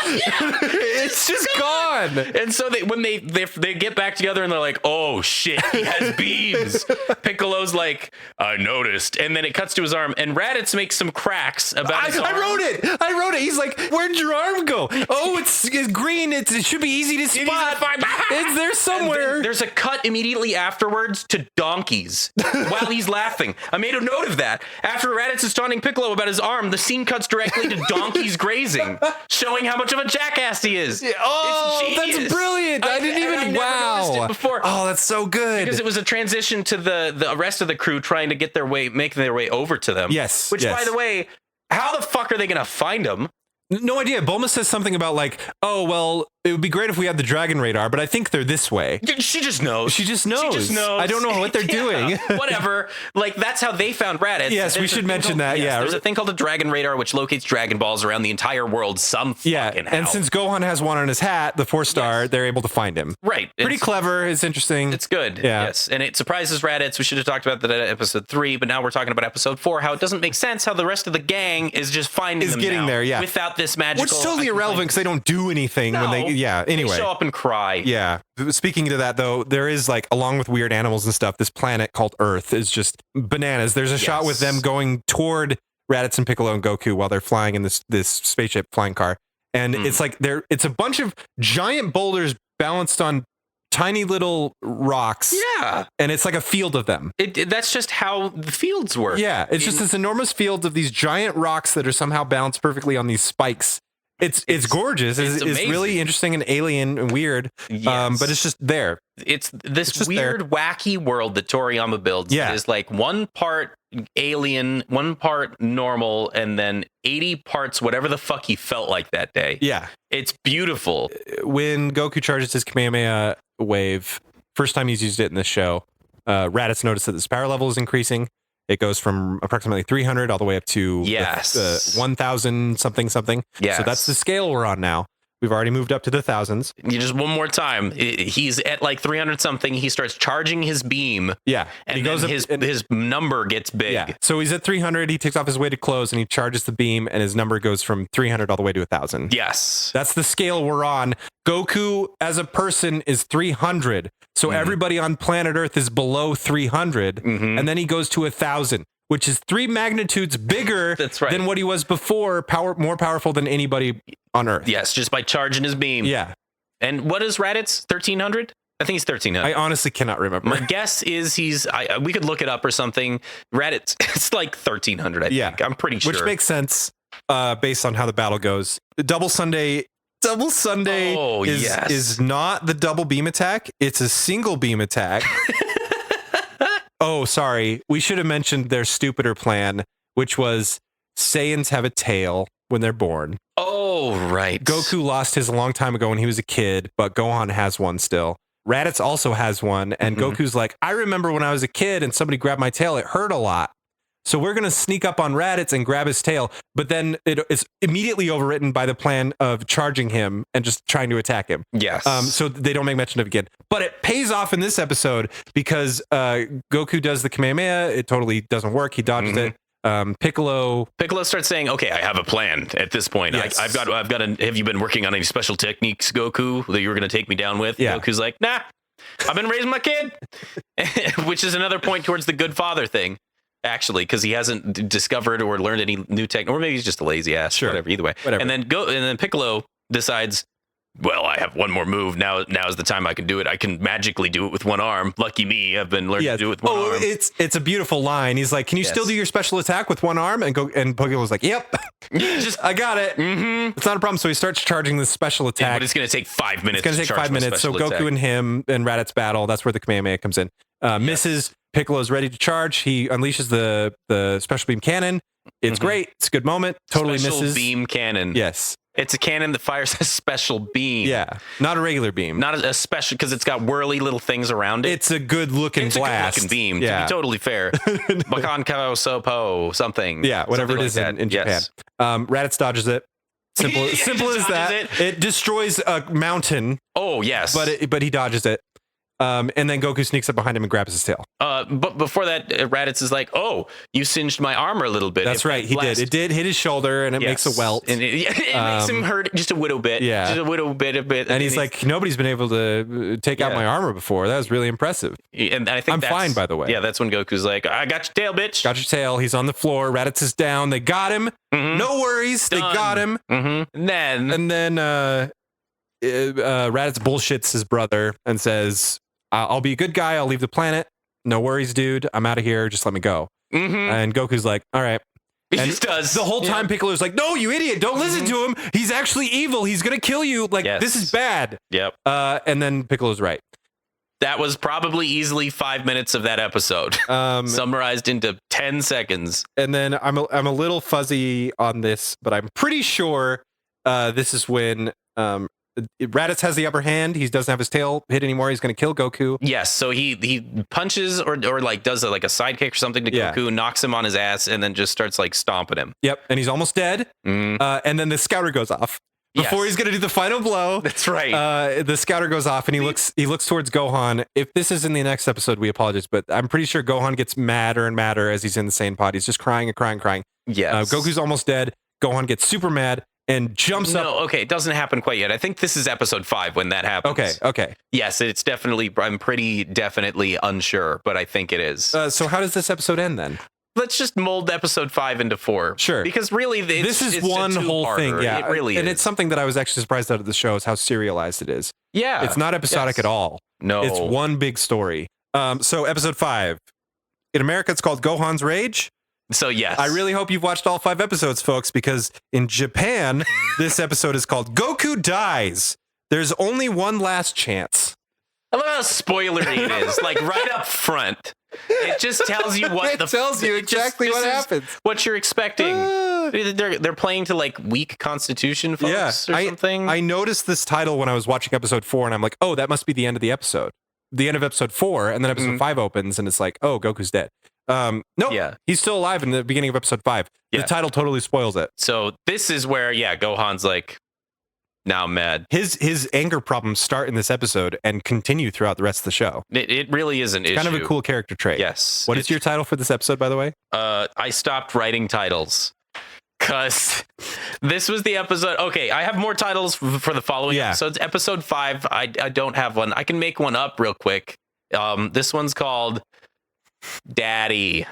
[SPEAKER 2] It's just gone.
[SPEAKER 1] And so when they get back together and they're like, oh shit, he has beams. Piccolo's like, I noticed. And then it cuts to his arm, and Raditz makes some cracks about his arm.
[SPEAKER 2] I wrote it. He's like, where'd your arm go? Oh, it's green. It should be easy to spot. It's there somewhere.
[SPEAKER 1] There's a cut immediately afterwards to donkeys while he's laughing. I made a note of that. After Raditz is taunting Piccolo about his arm, the scene cuts directly to donkeys grazing, showing how much of a jackass he is.
[SPEAKER 2] Oh, that's brilliant. I didn't even.
[SPEAKER 1] I never noticed it before.
[SPEAKER 2] Oh, that's so good.
[SPEAKER 1] Because it was a transition to the rest of the crew trying to making their way over to them.
[SPEAKER 2] Yes.
[SPEAKER 1] Which, by the way, how the fuck are they going to find them?
[SPEAKER 2] No idea. Bulma says something about like, oh, well, it would be great if we had the dragon radar, but I think they're this way.
[SPEAKER 1] She just knows.
[SPEAKER 2] She just knows. I don't know what they're doing.
[SPEAKER 1] Whatever. Like, that's how they found Raditz.
[SPEAKER 2] Yes, we should mention that.
[SPEAKER 1] Yes, there's a thing called a dragon radar, which locates Dragon Balls around the entire world fucking how.
[SPEAKER 2] And since Gohan has one on his hat, the 4-star, they're able to find him.
[SPEAKER 1] Right.
[SPEAKER 2] Pretty clever. It's interesting.
[SPEAKER 1] It's good.
[SPEAKER 2] Yeah.
[SPEAKER 1] Yes. And it surprises Raditz. We should have talked about that at episode 3, but now we're talking about episode 4, how it doesn't make sense how the rest of the gang is just finding them
[SPEAKER 2] getting
[SPEAKER 1] now
[SPEAKER 2] there, yeah.
[SPEAKER 1] without this magical...
[SPEAKER 2] Which is totally irrelevant because they don't do anything when they... Yeah, anyway.
[SPEAKER 1] They show up and cry.
[SPEAKER 2] Yeah. Speaking to that, though, there is, like, along with weird animals and stuff, this planet called Earth is just bananas. There's a shot with them going toward Raditz and Piccolo and Goku while they're flying in this spaceship flying car. And it's like it's a bunch of giant boulders balanced on tiny little rocks.
[SPEAKER 1] Yeah.
[SPEAKER 2] And it's like a field of them.
[SPEAKER 1] That's just how the fields work.
[SPEAKER 2] Yeah. It's just this enormous field of these giant rocks that are somehow balanced perfectly on these spikes. It's gorgeous. It's really interesting and alien and weird.
[SPEAKER 1] Yes.
[SPEAKER 2] But it's just there.
[SPEAKER 1] It's this weird, wacky world that Toriyama builds.
[SPEAKER 2] Yeah.
[SPEAKER 1] Is like one part alien, one part normal, and then 80 parts whatever the fuck he felt like that day.
[SPEAKER 2] Yeah.
[SPEAKER 1] It's beautiful.
[SPEAKER 2] When Goku charges his Kamehameha wave, first time he's used it in this show, Raditz noticed that this power level is increasing. It goes from approximately 300 all the way up to 1,000 something.
[SPEAKER 1] Yes.
[SPEAKER 2] So that's the scale we're on now. We've already moved up to the thousands.
[SPEAKER 1] Just one more time. He's at like 300 something. He starts charging his beam.
[SPEAKER 2] Yeah.
[SPEAKER 1] And he goes up, his number gets big.
[SPEAKER 2] Yeah. So he's at 300. He takes off his way to close and he charges the beam and his number goes from 300 all the way to 1,000.
[SPEAKER 1] Yes.
[SPEAKER 2] That's the scale we're on. Goku as a person is 300. So everybody on planet Earth is below 300. And then he goes to 1,000, which is 3 magnitudes bigger than what he was before, more powerful than anybody on Earth.
[SPEAKER 1] Yes, just by charging his beam.
[SPEAKER 2] Yeah.
[SPEAKER 1] And what is Raditz? 1,300? I think he's 1,300.
[SPEAKER 2] I honestly cannot remember.
[SPEAKER 1] My guess is we could look it up or something. Raditz, it's like 1,300, I think. I'm pretty sure.
[SPEAKER 2] Which makes sense based on how the battle goes. Double Sunday is not the double beam attack. It's a single beam attack. Oh, sorry. We should have mentioned their stupider plan, which was Saiyans have a tail when they're born.
[SPEAKER 1] Oh, right.
[SPEAKER 2] Goku lost his a long time ago when he was a kid, but Gohan has one still. Raditz also has one, and Goku's like, I remember when I was a kid and somebody grabbed my tail, it hurt a lot. So we're going to sneak up on Raditz and grab his tail, but then it's immediately overwritten by the plan of charging him and just trying to attack him.
[SPEAKER 1] Yes.
[SPEAKER 2] So they don't make mention of it again. But it pays off in this episode because Goku does the Kamehameha. It totally doesn't work. He dodges it. Piccolo
[SPEAKER 1] starts saying, okay, I have a plan at this point.
[SPEAKER 2] Yes.
[SPEAKER 1] I've got have you been working on any special techniques, Goku, that you were going to take me down with?
[SPEAKER 2] Yeah.
[SPEAKER 1] Goku's like, nah, I've been raising my kid, which is another point towards the good father thing, actually, because he hasn't discovered or learned any new tech, or maybe he's just a lazy ass. Sure. Whatever, either way.
[SPEAKER 2] Whatever.
[SPEAKER 1] And then Piccolo decides, well, I have one more move. Now is the time I can do it. I can magically do it with one arm. Lucky me. I've been learning to do it with one arm.
[SPEAKER 2] It's a beautiful line. He's like, can you still do your special attack with one arm? And Piccolo's like, yep. I got it. It's not a problem. So he starts charging this special attack.
[SPEAKER 1] Yeah, but it's going to take 5 minutes.
[SPEAKER 2] It's going to take 5 minutes. So Goku and him and Raditz battle. That's where the Kamehameha comes in. Misses. Piccolo's ready to charge. He unleashes the special beam cannon. It's great. It's a good moment. Totally
[SPEAKER 1] special
[SPEAKER 2] misses.
[SPEAKER 1] Beam cannon.
[SPEAKER 2] Yes.
[SPEAKER 1] It's a cannon that fires a special beam.
[SPEAKER 2] Yeah, not a regular beam.
[SPEAKER 1] Not a special, because it's got whirly little things around it.
[SPEAKER 2] It's a good looking blast.
[SPEAKER 1] It's a good looking beam,
[SPEAKER 2] yeah.
[SPEAKER 1] to be totally fair. Bakan Kao Sopo, something.
[SPEAKER 2] Yeah, whatever
[SPEAKER 1] something
[SPEAKER 2] it is
[SPEAKER 1] like
[SPEAKER 2] in Japan.
[SPEAKER 1] Yes.
[SPEAKER 2] Raditz dodges it. Simple as that. It destroys a mountain.
[SPEAKER 1] Oh, yes.
[SPEAKER 2] But he dodges it. And then Goku sneaks up behind him and grabs his tail.
[SPEAKER 1] But before that, Raditz is like, "Oh, you singed my armor a little bit."
[SPEAKER 2] That's right, he did. It did hit his shoulder, and it makes a welt.
[SPEAKER 1] And it makes him hurt just a little bit.
[SPEAKER 2] Yeah,
[SPEAKER 1] just a little bit.
[SPEAKER 2] And he's like, "Nobody's been able to take out my armor before. That was really impressive."
[SPEAKER 1] And I think
[SPEAKER 2] I'm fine, by the way.
[SPEAKER 1] Yeah, that's when Goku's like, "I got your tail, bitch."
[SPEAKER 2] Got your tail. He's on the floor. Raditz is down. They got him. No worries. Done. They got him.
[SPEAKER 1] And then
[SPEAKER 2] Raditz bullshits his brother and says, I'll be a good guy. I'll leave the planet. No worries, dude. I'm out of here. Just let me go. And Goku's like, all right.
[SPEAKER 1] He just does.
[SPEAKER 2] The whole time Piccolo's like, no, you idiot. Don't listen to him. He's actually evil. He's going to kill you. Like, this is bad.
[SPEAKER 1] Yep.
[SPEAKER 2] And then Piccolo's right.
[SPEAKER 1] That was probably easily 5 minutes of that episode, summarized into 10 seconds.
[SPEAKER 2] And then I'm a little fuzzy on this, but I'm pretty sure this is when Raditz has the upper hand. He doesn't have his tail hit anymore. He's going to kill Goku.
[SPEAKER 1] Yes, so he punches or like does a sidekick or something to Goku, knocks him on his ass, and then just starts like stomping him.
[SPEAKER 2] Yep, and he's almost dead. And then the scouter goes off before he's going to do the final blow.
[SPEAKER 1] That's right.
[SPEAKER 2] The scouter goes off, and he looks towards Gohan. If this is in the next episode, we apologize, but I'm pretty sure Gohan gets madder and madder as he's in the Saiyan pod. He's just crying and crying and crying.
[SPEAKER 1] Yes.
[SPEAKER 2] Goku's almost dead. Gohan gets super mad and jumps up.
[SPEAKER 1] No, okay, it doesn't happen quite yet. I think this is episode 5 when that happens.
[SPEAKER 2] Okay.
[SPEAKER 1] Yes, it's definitely, I'm pretty definitely unsure, but I think it is.
[SPEAKER 2] So how does this episode end then?
[SPEAKER 1] Let's just mold episode 5 into 4.
[SPEAKER 2] Sure.
[SPEAKER 1] Because really,
[SPEAKER 2] this is one whole thing. Yeah,
[SPEAKER 1] it really is.
[SPEAKER 2] And it's something that I was actually surprised out of the show is how serialized it is.
[SPEAKER 1] Yeah.
[SPEAKER 2] It's not episodic at all.
[SPEAKER 1] No.
[SPEAKER 2] It's one big story. So episode 5. In America, it's called Gohan's Rage.
[SPEAKER 1] So yes.
[SPEAKER 2] I really hope you've watched all 5 episodes, folks, because in Japan, this episode is called Goku Dies. There's only one last chance.
[SPEAKER 1] I love how spoilery it is, like right up front. It just tells you what
[SPEAKER 2] tells you exactly what happens.
[SPEAKER 1] What you're expecting. They're playing to like weak constitution folks or something.
[SPEAKER 2] I noticed this title when I was watching episode 4, and I'm like, oh, that must be the end of the episode. The end of episode 4, and then episode 5 opens, and it's like, oh, Goku's dead. Nope. Yeah. He's still alive in the beginning of episode 5. The title totally spoils it.
[SPEAKER 1] So this is where, Gohan's like, Now I'm mad.
[SPEAKER 2] His anger problems start in this episode and continue throughout the rest of the show.
[SPEAKER 1] It really is an issue.
[SPEAKER 2] Kind of a cool character trait.
[SPEAKER 1] Yes.
[SPEAKER 2] What is your title for this episode, by the way?
[SPEAKER 1] I stopped writing titles because this was the episode. Okay, I have more titles for the following episodes. Episode 5, I don't have one. I can make one up real quick. This one's called Daddy.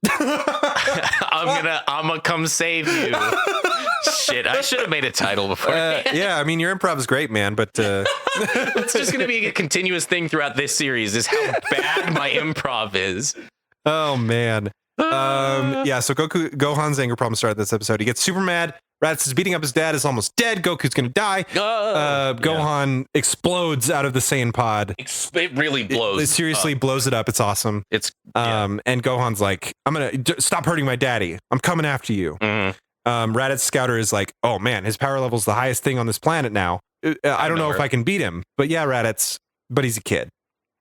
[SPEAKER 1] I'm gonna come save you. Shit, I should have made a title before.
[SPEAKER 2] Yeah, I mean, your improv is great, man, but
[SPEAKER 1] it's just going to be a continuous thing throughout this series is how bad my improv is.
[SPEAKER 2] Oh, man. Yeah, so Gohan's anger problem started this episode. He gets super mad. Raditz is beating up his dad, is almost dead. Goku's going to die. Gohan explodes out of the Saiyan pod.
[SPEAKER 1] It really blows.
[SPEAKER 2] It seriously blows it up. It's awesome. And Gohan's like, I'm going to stop hurting my daddy. I'm coming after you.
[SPEAKER 1] Mm-hmm.
[SPEAKER 2] Raditz Scouter is like, oh man, his power level's the highest thing on this planet now. I don't know if I can beat him, but yeah, Raditz, but he's a kid.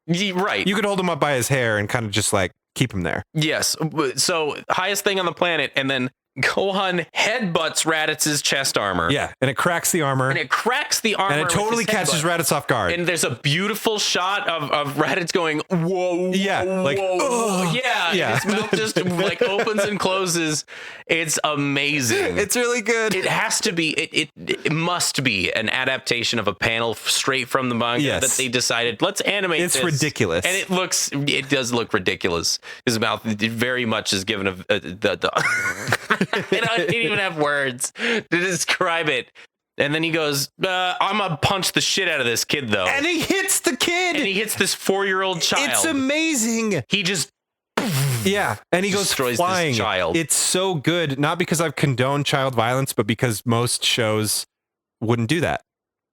[SPEAKER 1] Right.
[SPEAKER 2] You could hold him up by his hair and kind of just like keep him there.
[SPEAKER 1] Yes. So highest thing on the planet, and then Gohan headbutts Raditz's chest armor.
[SPEAKER 2] Yeah, and it cracks the armor.
[SPEAKER 1] And it
[SPEAKER 2] totally catches Raditz off guard.
[SPEAKER 1] And there's a beautiful shot of Raditz going, whoa,
[SPEAKER 2] yeah, like,
[SPEAKER 1] whoa. Yeah. And his mouth just like opens and closes. It's amazing.
[SPEAKER 2] It's really good.
[SPEAKER 1] It has to be, it must be an adaptation of a panel straight from the manga that they decided, let's animate this.
[SPEAKER 2] It's ridiculous.
[SPEAKER 1] And it does look ridiculous. His mouth very much is given I don't even have words to describe it. And then he goes, I'm gonna punch the shit out of this kid, though.
[SPEAKER 2] And he hits the kid.
[SPEAKER 1] And he hits this 4-year-old child.
[SPEAKER 2] It's amazing.
[SPEAKER 1] He just
[SPEAKER 2] and he goes
[SPEAKER 1] destroys
[SPEAKER 2] flying.
[SPEAKER 1] This child.
[SPEAKER 2] It's so good, not because I've condoned child violence, but because most shows wouldn't do that.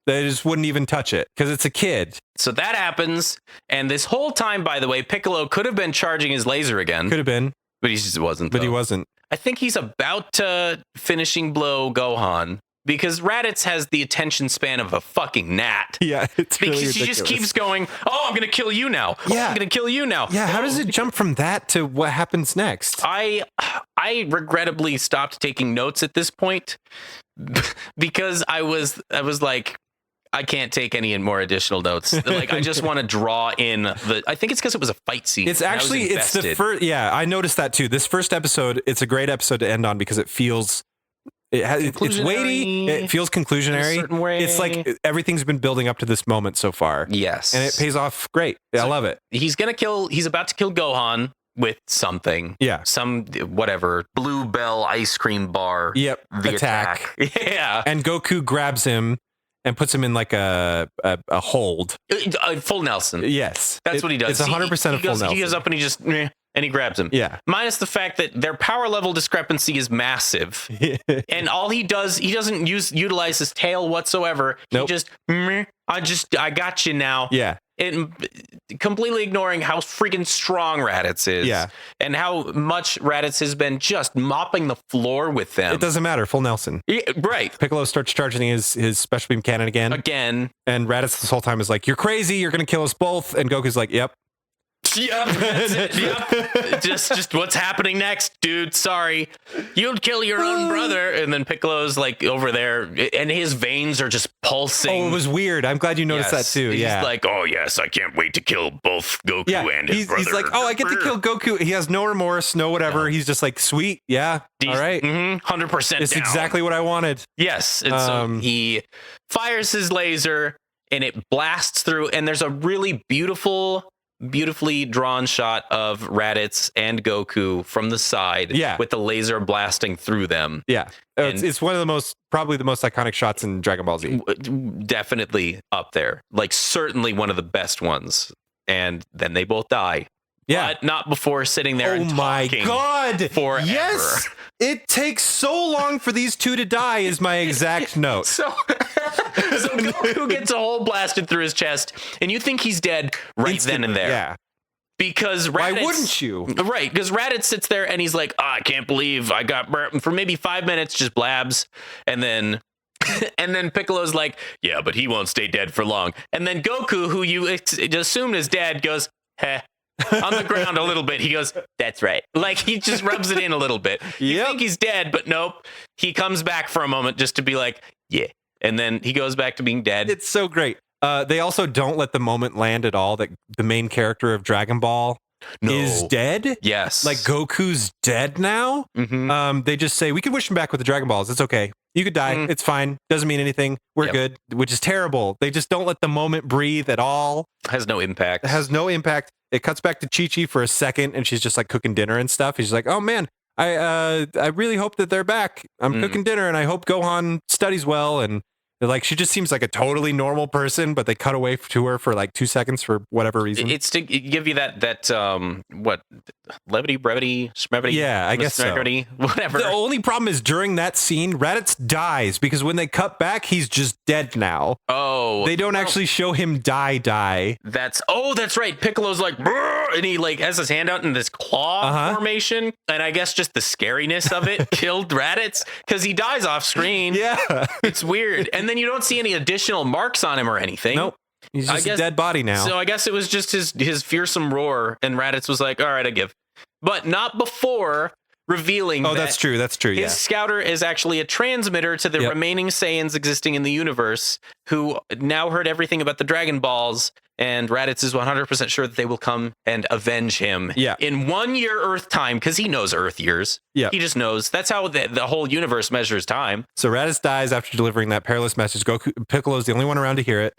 [SPEAKER 2] They just wouldn't even touch it because it's a kid.
[SPEAKER 1] So that happens, and this whole time, by the way, Piccolo could have been charging his laser again.
[SPEAKER 2] Could have been,
[SPEAKER 1] but he just wasn't.
[SPEAKER 2] But he wasn't.
[SPEAKER 1] I think he's about to finishing blow Gohan because Raditz has the attention span of a fucking gnat.
[SPEAKER 2] Yeah, it's really
[SPEAKER 1] because she just keeps going, oh, I'm going to kill you now.
[SPEAKER 2] Yeah.
[SPEAKER 1] Oh, I'm going to kill you now.
[SPEAKER 2] Yeah, how does it jump from that to what happens next?
[SPEAKER 1] I regrettably stopped taking notes at this point because I was like, I can't take any more additional notes. Like, I just want to draw in I think it's because it was a fight scene.
[SPEAKER 2] It's actually, it's the first, I noticed that too. This first episode, it's a great episode to end on because it feels, it's weighty, it feels conclusionary. It's like everything's been building up to this moment so far.
[SPEAKER 1] Yes.
[SPEAKER 2] And it pays off great. I love it.
[SPEAKER 1] He's about to kill Gohan with something.
[SPEAKER 2] Yeah.
[SPEAKER 1] Some, whatever, Bluebell ice cream bar.
[SPEAKER 2] Yep.
[SPEAKER 1] The attack. Yeah.
[SPEAKER 2] And Goku grabs him and puts him in like a hold.
[SPEAKER 1] Full Nelson.
[SPEAKER 2] Yes.
[SPEAKER 1] That's what he does.
[SPEAKER 2] It's 100% a full Nelson.
[SPEAKER 1] He goes up and he just, and he grabs him.
[SPEAKER 2] Yeah.
[SPEAKER 1] Minus the fact that their power level discrepancy is massive. And all he does, he doesn't utilize his tail whatsoever.
[SPEAKER 2] Nope.
[SPEAKER 1] He just, I got you now.
[SPEAKER 2] Yeah.
[SPEAKER 1] And completely ignoring how freaking strong Raditz is.
[SPEAKER 2] Yeah.
[SPEAKER 1] And how much Raditz has been just mopping the floor with them.
[SPEAKER 2] It doesn't matter. Full Nelson.
[SPEAKER 1] Yeah, right.
[SPEAKER 2] Piccolo starts charging his special beam cannon again. And Raditz this whole time is like, you're crazy. You're going to kill us both. And Goku's like, yep.
[SPEAKER 1] Yep, that's it. Yep. Just what's happening next, dude? Sorry, you'd kill your own brother. And then Piccolo's like over there, and his veins are just pulsing.
[SPEAKER 2] Oh, it was weird. I'm glad you noticed that too.
[SPEAKER 1] He's like, oh yes, I can't wait to kill both Goku and his brother.
[SPEAKER 2] He's like, oh, I get to kill Goku. He has no remorse, no whatever. He's just like, sweet, yeah, all right,
[SPEAKER 1] 100%.
[SPEAKER 2] It's exactly what I wanted.
[SPEAKER 1] Yes, and so he fires his laser, and it blasts through, and there's a really beautifully drawn shot of Raditz and Goku from the side with the laser blasting through them.
[SPEAKER 2] Yeah. It's one of the probably the most iconic shots in Dragon Ball Z.
[SPEAKER 1] Definitely up there. Like certainly one of the best ones. And then they both die.
[SPEAKER 2] Yeah.
[SPEAKER 1] But not before sitting there and talking.
[SPEAKER 2] Oh my God.
[SPEAKER 1] Forever.
[SPEAKER 2] Yes. It takes so long for these two to die is my exact note.
[SPEAKER 1] So Goku gets a hole blasted through his chest, and you think he's dead then and there.
[SPEAKER 2] Yeah.
[SPEAKER 1] Because Raditz,
[SPEAKER 2] why wouldn't you?
[SPEAKER 1] Right, because Raditz sits there and he's like, I can't believe I got burnt for maybe 5 minutes, just blabs, and then Piccolo's like, yeah, but he won't stay dead for long. And then Goku, who you assumed is dead, goes, heh. On the ground a little bit. He goes, that's right. Like he just rubs it in a little bit. You think he's dead, but nope. He comes back for a moment just to be like, yeah. and then he goes back to being dead.
[SPEAKER 2] It's so great. They also don't let the moment land at all that the main character of Dragon Ball is dead.
[SPEAKER 1] Yes.
[SPEAKER 2] Like Goku's dead now. They just say, we could wish him back with the Dragon Balls. It's okay. You could die. It's fine. Doesn't mean anything. We're good, which is terrible. They just don't let the moment breathe at all.
[SPEAKER 1] Has no impact.
[SPEAKER 2] It has no impact. It cuts back to Chi-Chi for a second, and she's just like cooking dinner and stuff. He's like, oh man, I really hope that they're back. I'm cooking dinner, and I hope Gohan studies well. And like, she just seems like a totally normal person, but they cut away to her for like 2 seconds for whatever reason.
[SPEAKER 1] It's to give you that what, levity, brevity, smevity?
[SPEAKER 2] Yeah, I guess so.
[SPEAKER 1] Whatever.
[SPEAKER 2] The only problem is during that scene, Raditz dies because when they cut back, he's just dead now.
[SPEAKER 1] Oh,
[SPEAKER 2] they don't actually show him die.
[SPEAKER 1] That's right. Piccolo's like, brr, and he like has his hand out in this claw formation, and I guess just the scariness of it killed Raditz because he dies off screen.
[SPEAKER 2] Yeah,
[SPEAKER 1] it's weird. And then you don't see any additional marks on him or anything.
[SPEAKER 2] Nope. He's just a dead body now.
[SPEAKER 1] So I guess it was just his fearsome roar, and Raditz was like, all right, I give. But not before revealing
[SPEAKER 2] that's true.
[SPEAKER 1] His scouter is actually a transmitter to the remaining Saiyans existing in the universe who now heard everything about the Dragon Balls, and Raditz is 100% sure that they will come and avenge him in 1 year Earth time, because he knows Earth years. Yeah. He just knows. That's how the whole universe measures time.
[SPEAKER 2] So Raditz dies after delivering that perilous message. Piccolo's the only one around to hear it.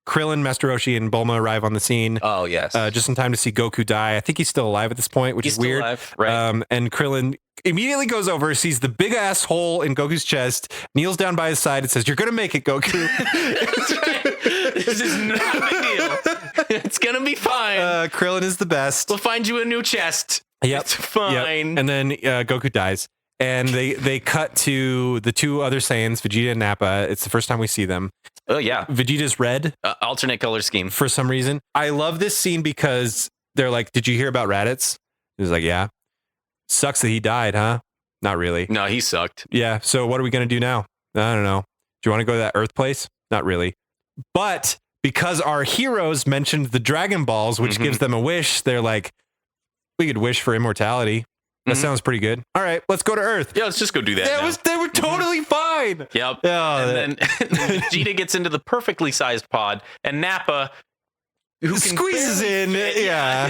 [SPEAKER 2] Krillin, Master Roshi, and Bulma arrive on the scene.
[SPEAKER 1] Oh, yes.
[SPEAKER 2] Just in time to see Goku die. I think he's still alive at this point, which is weird.
[SPEAKER 1] Alive, right.
[SPEAKER 2] And Krillin immediately goes over, sees the big ass hole in Goku's chest, kneels down by his side and says, "You're going to make it, Goku."
[SPEAKER 1] That's right. This is not a big deal. It's going to be fine.
[SPEAKER 2] Krillin is the best.
[SPEAKER 1] We'll find you a new chest.
[SPEAKER 2] Yep.
[SPEAKER 1] It's fine.
[SPEAKER 2] Yep. And then Goku dies. And they cut to the two other Saiyans, Vegeta and Nappa. It's the first time we see them.
[SPEAKER 1] Oh, yeah.
[SPEAKER 2] Vegeta's red.
[SPEAKER 1] Alternate color scheme.
[SPEAKER 2] For some reason. I love this scene because they're like, "Did you hear about Raditz?" He's like, "Yeah." "Sucks that he died, huh?" "Not really."
[SPEAKER 1] No, he sucked.
[SPEAKER 2] "Yeah, so what are we going to do now?" "I don't know." "Do you want to go to that Earth place?" "Not really." But because our heroes mentioned the Dragon Balls, which gives them a wish, they're like, "We could wish for immortality. That sounds pretty good. All right, let's go to Earth."
[SPEAKER 1] Yeah, let's just go do that.
[SPEAKER 2] They were totally fine.
[SPEAKER 1] Yep. And then Vegeta gets into the perfectly sized pod, and Nappa, who
[SPEAKER 2] squeezes in. Yeah.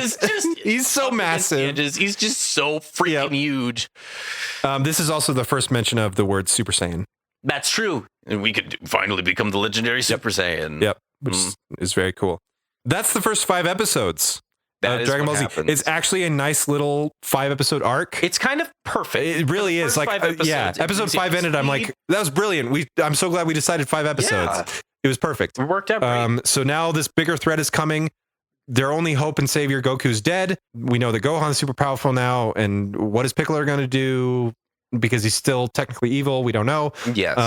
[SPEAKER 2] He's so massive.
[SPEAKER 1] He's just so freaking huge.
[SPEAKER 2] This is also the first mention of the word Super Saiyan.
[SPEAKER 1] That's true. And we could finally become the legendary Super Saiyan.
[SPEAKER 2] Yep. Which is very cool. That's the first 5 episodes. Dragon Ball Z. It's actually a nice little 5-episode arc.
[SPEAKER 1] It's kind of perfect.
[SPEAKER 2] It really is. Like, episode 5 ended. I'm like, that was brilliant. I'm so glad we decided 5 episodes. Yeah. It was perfect.
[SPEAKER 1] It worked out great.
[SPEAKER 2] So now this bigger threat is coming. Their only hope and savior, Goku's dead. We know that Gohan's super powerful now. And what is Piccolo going to do? Because he's still technically evil. We don't know.
[SPEAKER 1] Yes.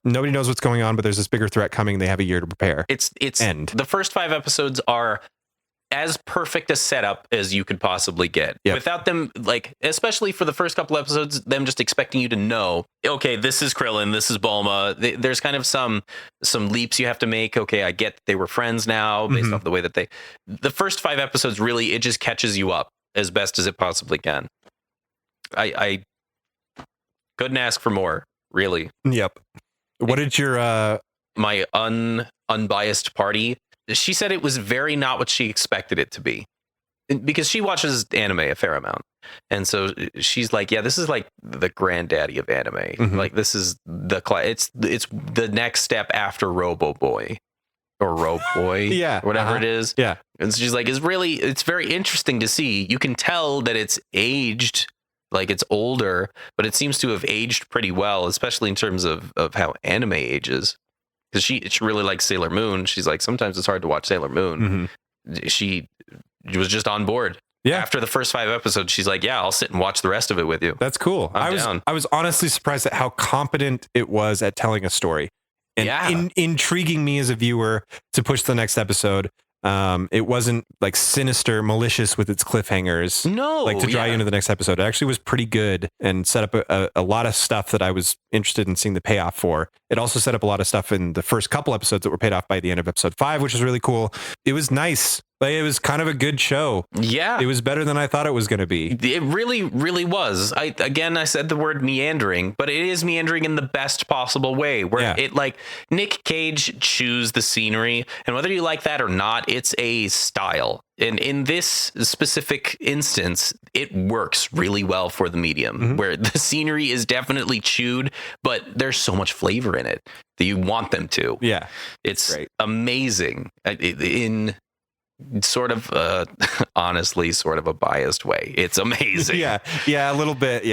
[SPEAKER 2] Nobody knows what's going on, but there's this bigger threat coming. They have a year to prepare.
[SPEAKER 1] It's the first 5 episodes are as perfect a setup as you could possibly get. Without them, like, especially for the first couple episodes, them just expecting you to know, okay, this is Krillin, this is Bulma. There's kind of some leaps you have to make. Okay, I get that they were friends now based off the way that the first 5 episodes really, it just catches you up as best as it possibly can. I couldn't ask for more, really.
[SPEAKER 2] Yep. What did your
[SPEAKER 1] my unbiased party? She said it was very not what she expected it to be, because she watches anime a fair amount. And so she's like, yeah, this is like the granddaddy of anime. Like, this is it's the next step after Robo Boy or Robo Boy, whatever it is.
[SPEAKER 2] Yeah.
[SPEAKER 1] And so she's like, it's very interesting to see. You can tell that it's aged, like it's older, but it seems to have aged pretty well, especially in terms of how anime ages. Because she really likes Sailor Moon. She's like, sometimes it's hard to watch Sailor Moon. She was just on board. Yeah. After the first 5 episodes, she's like, yeah, I'll sit and watch the rest of it with you.
[SPEAKER 2] That's cool. I was honestly surprised at how competent it was at telling a story. And intriguing me as a viewer to push the next episode. It wasn't like sinister, malicious with its cliffhangers.
[SPEAKER 1] No,
[SPEAKER 2] like to draw you into the next episode. It actually was pretty good and set up a lot of stuff that I was interested in seeing the payoff for. It also set up a lot of stuff in the first couple episodes that were paid off by the end of episode 5, which was really cool. It was nice Like, it was kind of a good show.
[SPEAKER 1] Yeah.
[SPEAKER 2] It was better than I thought it was going to be.
[SPEAKER 1] It really, really was. I said the word meandering, but it is meandering in the best possible way, where it, like, Nick Cage chews the scenery, and whether you like that or not, it's a style. And in this specific instance, it works really well for the medium, where the scenery is definitely chewed, but there's so much flavor in it that you want them to.
[SPEAKER 2] Yeah.
[SPEAKER 1] It's great. Amazing in sort of honestly sort of a biased way. It's amazing.
[SPEAKER 2] Yeah, a little bit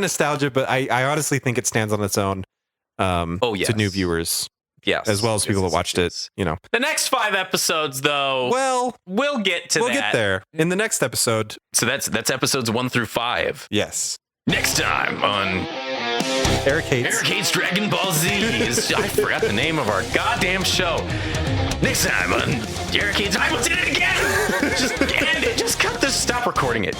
[SPEAKER 2] nostalgia, but I honestly think it stands on its own to new viewers, as well as people that watched it, you know.
[SPEAKER 1] The next 5 episodes, though, we'll get to that.
[SPEAKER 2] We'll get there in the next episode.
[SPEAKER 1] So that's episodes 1 through 5.
[SPEAKER 2] Yes.
[SPEAKER 1] Next time on
[SPEAKER 2] Eric Hates
[SPEAKER 1] Dragon Ball Z. I forgot the name of our goddamn show. Next time on Eric Hates. I did it again. Just end it. Just cut this. Stop recording it.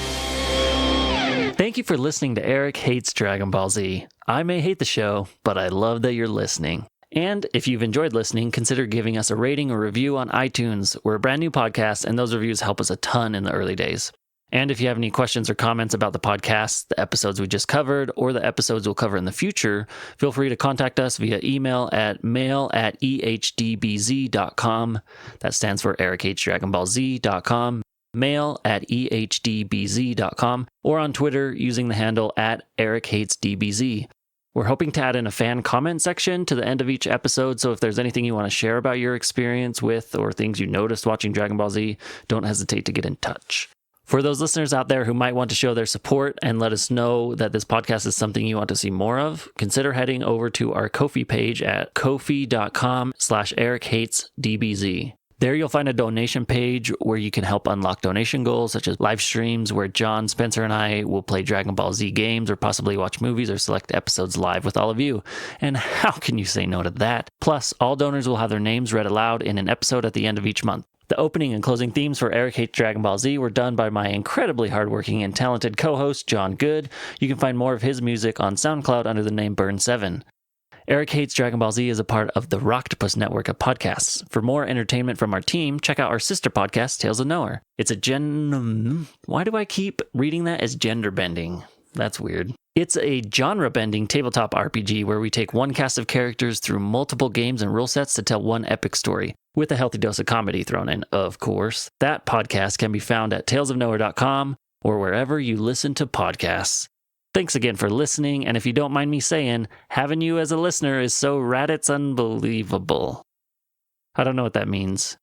[SPEAKER 3] Thank you for listening to Eric Hates Dragon Ball Z. I may hate the show, but I love that you're listening. And if you've enjoyed listening, consider giving us a rating or review on iTunes. We're a brand new podcast, and those reviews help us a ton in the early days. And if you have any questions or comments about the podcast, the episodes we just covered, or the episodes we'll cover in the future, feel free to contact us via email at mail@ehdbz.com. That stands for erichatedragonballz.com. mail@ehdbz.com, or on Twitter using the handle @EricHatesDBZ. We're hoping to add in a fan comment section to the end of each episode, so if there's anything you want to share about your experience with or things you noticed watching Dragon Ball Z, don't hesitate to get in touch. For those listeners out there who might want to show their support and let us know that this podcast is something you want to see more of, consider heading over to our Ko-fi page at kofi.com/EricHatesDBZ. There you'll find a donation page where you can help unlock donation goals, such as live streams where John, Spencer, and I will play Dragon Ball Z games or possibly watch movies or select episodes live with all of you. And how can you say no to that? Plus, all donors will have their names read aloud in an episode at the end of each month. The opening and closing themes for Eric Hates Dragon Ball Z were done by my incredibly hardworking and talented co-host, John Good. You can find more of his music on SoundCloud under the name Burn7. Eric Hates Dragon Ball Z is a part of the Rocktopus network of podcasts. For more entertainment from our team, check out our sister podcast, Tales of Noah. It's a Why do I keep reading that as gender bending? That's weird. It's a genre-bending tabletop RPG where we take one cast of characters through multiple games and rule sets to tell one epic story, with a healthy dose of comedy thrown in, of course. That podcast can be found at talesofnoah.com or wherever you listen to podcasts. Thanks again for listening, and if you don't mind me saying, having you as a listener is so Raditz unbelievable. I don't know what that means.